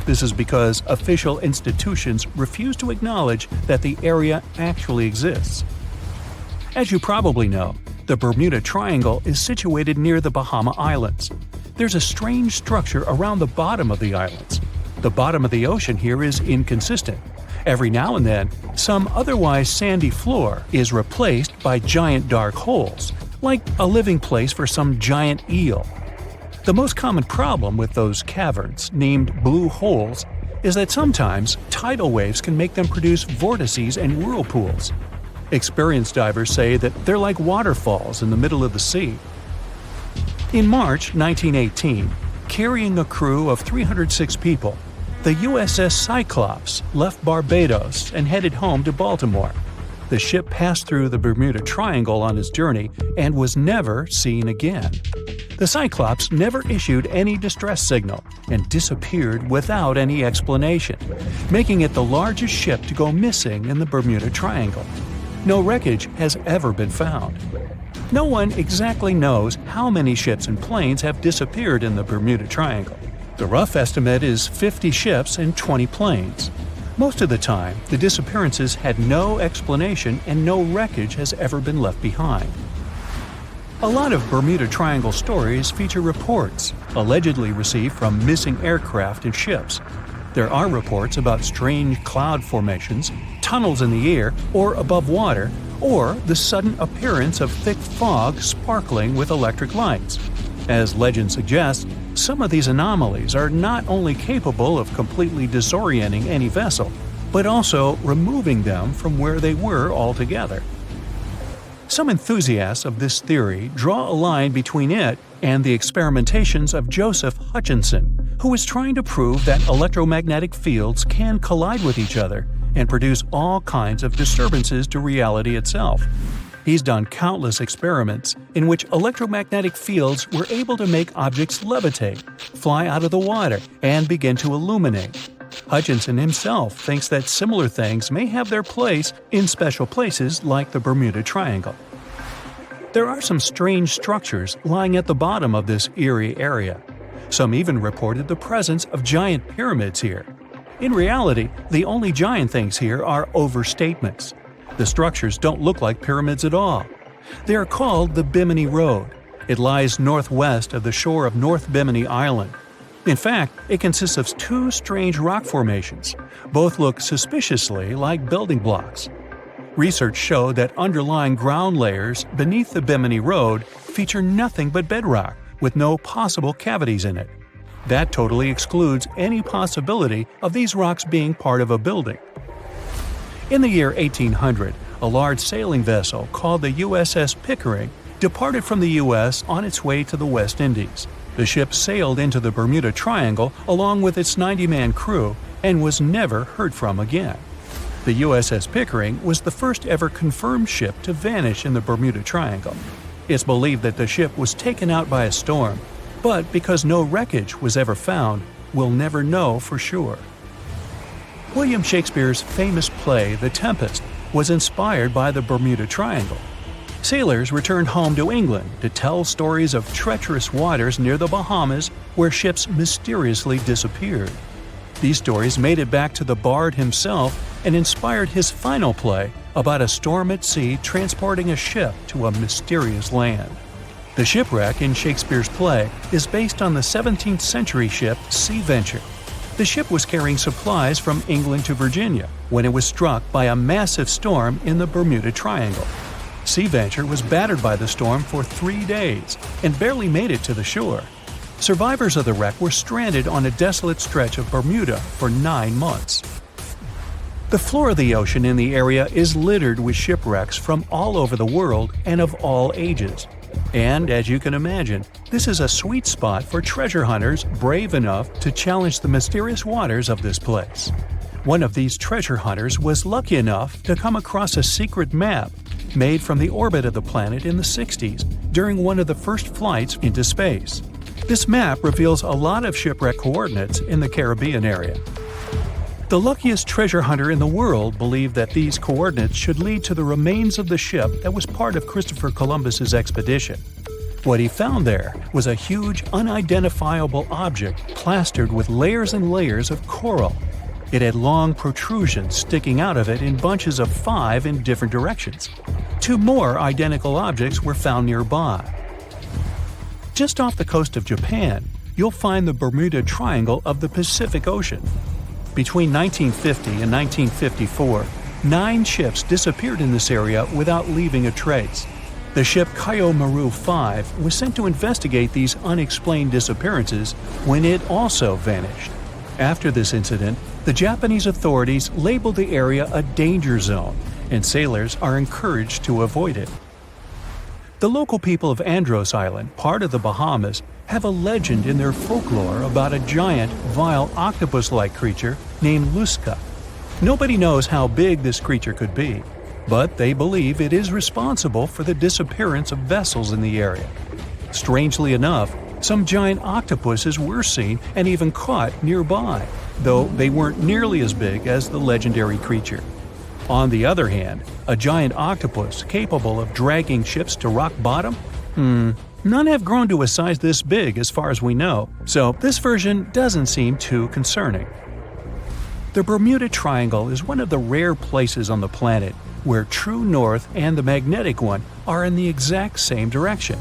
This is because official institutions refuse to acknowledge that the area actually exists. As you probably know, the Bermuda Triangle is situated near the Bahama Islands. There's a strange structure around the bottom of the islands. The bottom of the ocean here is inconsistent. Every now and then, some otherwise sandy floor is replaced by giant dark holes, like a living place for some giant eel. The most common problem with those caverns, named blue holes, is that sometimes tidal waves can make them produce vortices and whirlpools. Experienced divers say that they're like waterfalls in the middle of the sea. In March 1918, carrying a crew of 306 people, the USS Cyclops left Barbados and headed home to Baltimore. The ship passed through the Bermuda Triangle on its journey and was never seen again. The Cyclops never issued any distress signal and disappeared without any explanation, making it the largest ship to go missing in the Bermuda Triangle. No wreckage has ever been found. No one exactly knows how many ships and planes have disappeared in the Bermuda Triangle. The rough estimate is 50 ships and 20 planes. Most of the time, the disappearances had no explanation and no wreckage has ever been left behind. A lot of Bermuda Triangle stories feature reports allegedly received from missing aircraft and ships. There are reports about strange cloud formations, tunnels in the air or above water, or the sudden appearance of thick fog sparkling with electric lights. As legend suggests, some of these anomalies are not only capable of completely disorienting any vessel, but also removing them from where they were altogether. Some enthusiasts of this theory draw a line between it and the experimentations of Joseph Hutchinson, who is trying to prove that electromagnetic fields can collide with each other and produce all kinds of disturbances to reality itself. He's done countless experiments in which electromagnetic fields were able to make objects levitate, fly out of the water, and begin to illuminate. Hutchinson himself thinks that similar things may have their place in special places like the Bermuda Triangle. There are some strange structures lying at the bottom of this eerie area. Some even reported the presence of giant pyramids here. In reality, the only giant things here are overstatements. The structures don't look like pyramids at all. They are called the Bimini Road, It lies northwest of the shore of North Bimini Island. In fact, it consists of two strange rock formations. Both look suspiciously like building blocks. Research showed that underlying ground layers beneath the Bimini Road feature nothing but bedrock, with no possible cavities in it. That totally excludes any possibility of these rocks being part of a building. In the year 1800, a large sailing vessel called the USS Pickering departed from the U.S. on its way to the West Indies. The ship sailed into the Bermuda Triangle along with its 90-man crew and was never heard from again. The USS Pickering was the first ever confirmed ship to vanish in the Bermuda Triangle. It's believed that the ship was taken out by a storm, but because no wreckage was ever found, we'll never know for sure. William Shakespeare's famous play The Tempest was inspired by the Bermuda Triangle. Sailors returned home to England to tell stories of treacherous waters near the Bahamas where ships mysteriously disappeared. These stories made it back to the bard himself and inspired his final play about a storm at sea transporting a ship to a mysterious land. The shipwreck in Shakespeare's play is based on the 17th century ship Sea Venture. The ship was carrying supplies from England to Virginia when it was struck by a massive storm in the Bermuda Triangle. Sea Venture was battered by the storm for 3 days and barely made it to the shore. Survivors of the wreck were stranded on a desolate stretch of Bermuda for 9 months. The floor of the ocean in the area is littered with shipwrecks from all over the world and of all ages. And, as you can imagine, this is a sweet spot for treasure hunters brave enough to challenge the mysterious waters of this place. One of these treasure hunters was lucky enough to come across a secret map made from the orbit of the planet in the 60s during one of the first flights into space. This map reveals a lot of shipwreck coordinates in the Caribbean area. The luckiest treasure hunter in the world believed that these coordinates should lead to the remains of the ship that was part of Christopher Columbus's expedition. What he found there was a huge, unidentifiable object plastered with layers and layers of coral. It had long protrusions sticking out of it in bunches of 5 in different directions. 2 more identical objects were found nearby. Just off the coast of Japan, you'll find the Bermuda Triangle of the Pacific Ocean. Between 1950 and 1954, 9 ships disappeared in this area without leaving a trace. The ship Kaiomaru 5 was sent to investigate these unexplained disappearances when it also vanished. After this incident, the Japanese authorities labeled the area a danger zone, and sailors are encouraged to avoid it. The local people of Andros Island, part of the Bahamas, have a legend in their folklore about a giant, vile octopus-like creature named Luska. Nobody knows how big this creature could be, but they believe it is responsible for the disappearance of vessels in the area. Strangely enough, some giant octopuses were seen and even caught nearby, though they weren't nearly as big as the legendary creature. On the other hand, a giant octopus capable of dragging ships to rock bottom? None have grown to a size this big as far as we know, so this version doesn't seem too concerning. The Bermuda Triangle is one of the rare places on the planet where true north and the magnetic one are in the exact same direction.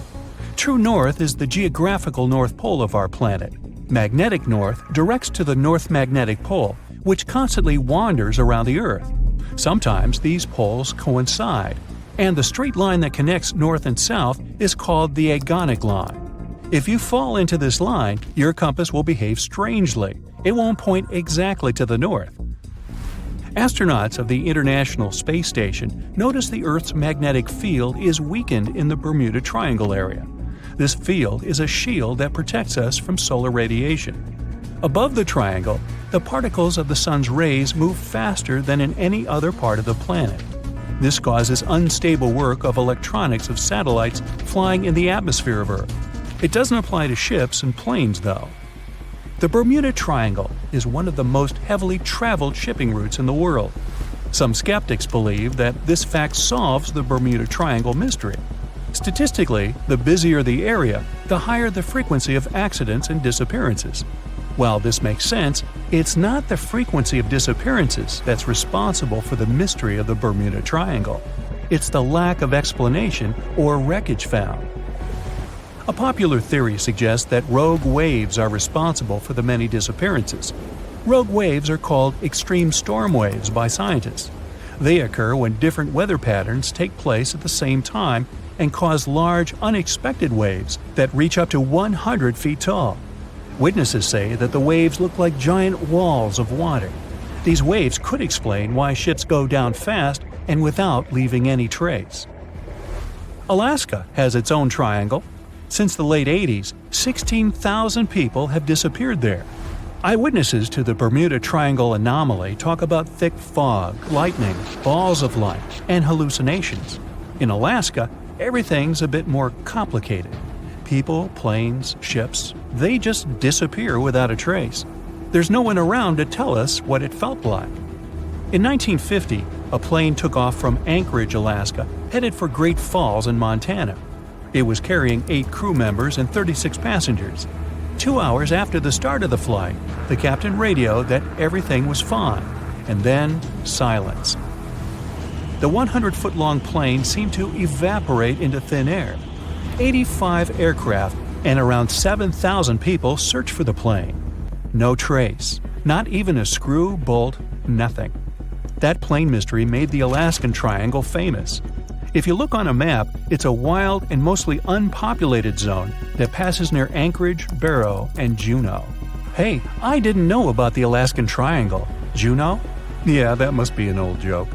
True north is the geographical north pole of our planet. Magnetic north directs to the north magnetic pole, which constantly wanders around the Earth. Sometimes these poles coincide, and the straight line that connects north and south is called the agonic line. If you fall into this line, your compass will behave strangely. It won't point exactly to the north. Astronauts of the International Space Station notice the Earth's magnetic field is weakened in the Bermuda Triangle area. This field is a shield that protects us from solar radiation. Above the triangle, the particles of the sun's rays move faster than in any other part of the planet. This causes unstable work of electronics of satellites flying in the atmosphere of Earth. It doesn't apply to ships and planes, though. The Bermuda Triangle is one of the most heavily traveled shipping routes in the world. Some skeptics believe that this fact solves the Bermuda Triangle mystery. Statistically, the busier the area, the higher the frequency of accidents and disappearances. While this makes sense, it's not the frequency of disappearances that's responsible for the mystery of the Bermuda Triangle. It's the lack of explanation or wreckage found. A popular theory suggests that rogue waves are responsible for the many disappearances. Rogue waves are called extreme storm waves by scientists. They occur when different weather patterns take place at the same time and cause large, unexpected waves that reach up to 100 feet tall. Witnesses say that the waves look like giant walls of water. These waves could explain why ships go down fast and without leaving any trace. Alaska has its own triangle. Since the late 80s, 16,000 people have disappeared there. Eyewitnesses to the Bermuda Triangle anomaly talk about thick fog, lightning, balls of light, and hallucinations. In Alaska, everything's a bit more complicated. People, planes, ships, they just disappear without a trace. There's no one around to tell us what it felt like. In 1950, a plane took off from Anchorage, Alaska, headed for Great Falls in Montana. It was carrying 8 crew members and 36 passengers. 2 hours after the start of the flight, the captain radioed that everything was fine, and then silence. The 100-foot-long plane seemed to evaporate into thin air. 85 aircraft and around 7,000 people searched for the plane. No trace, not even a screw, bolt, nothing. That plane mystery made the Alaskan Triangle famous. If you look on a map, it's a wild and mostly unpopulated zone that passes near Anchorage, Barrow, and Juneau. Hey, I didn't know about the Alaskan Triangle. Juneau? Yeah, that must be an old joke.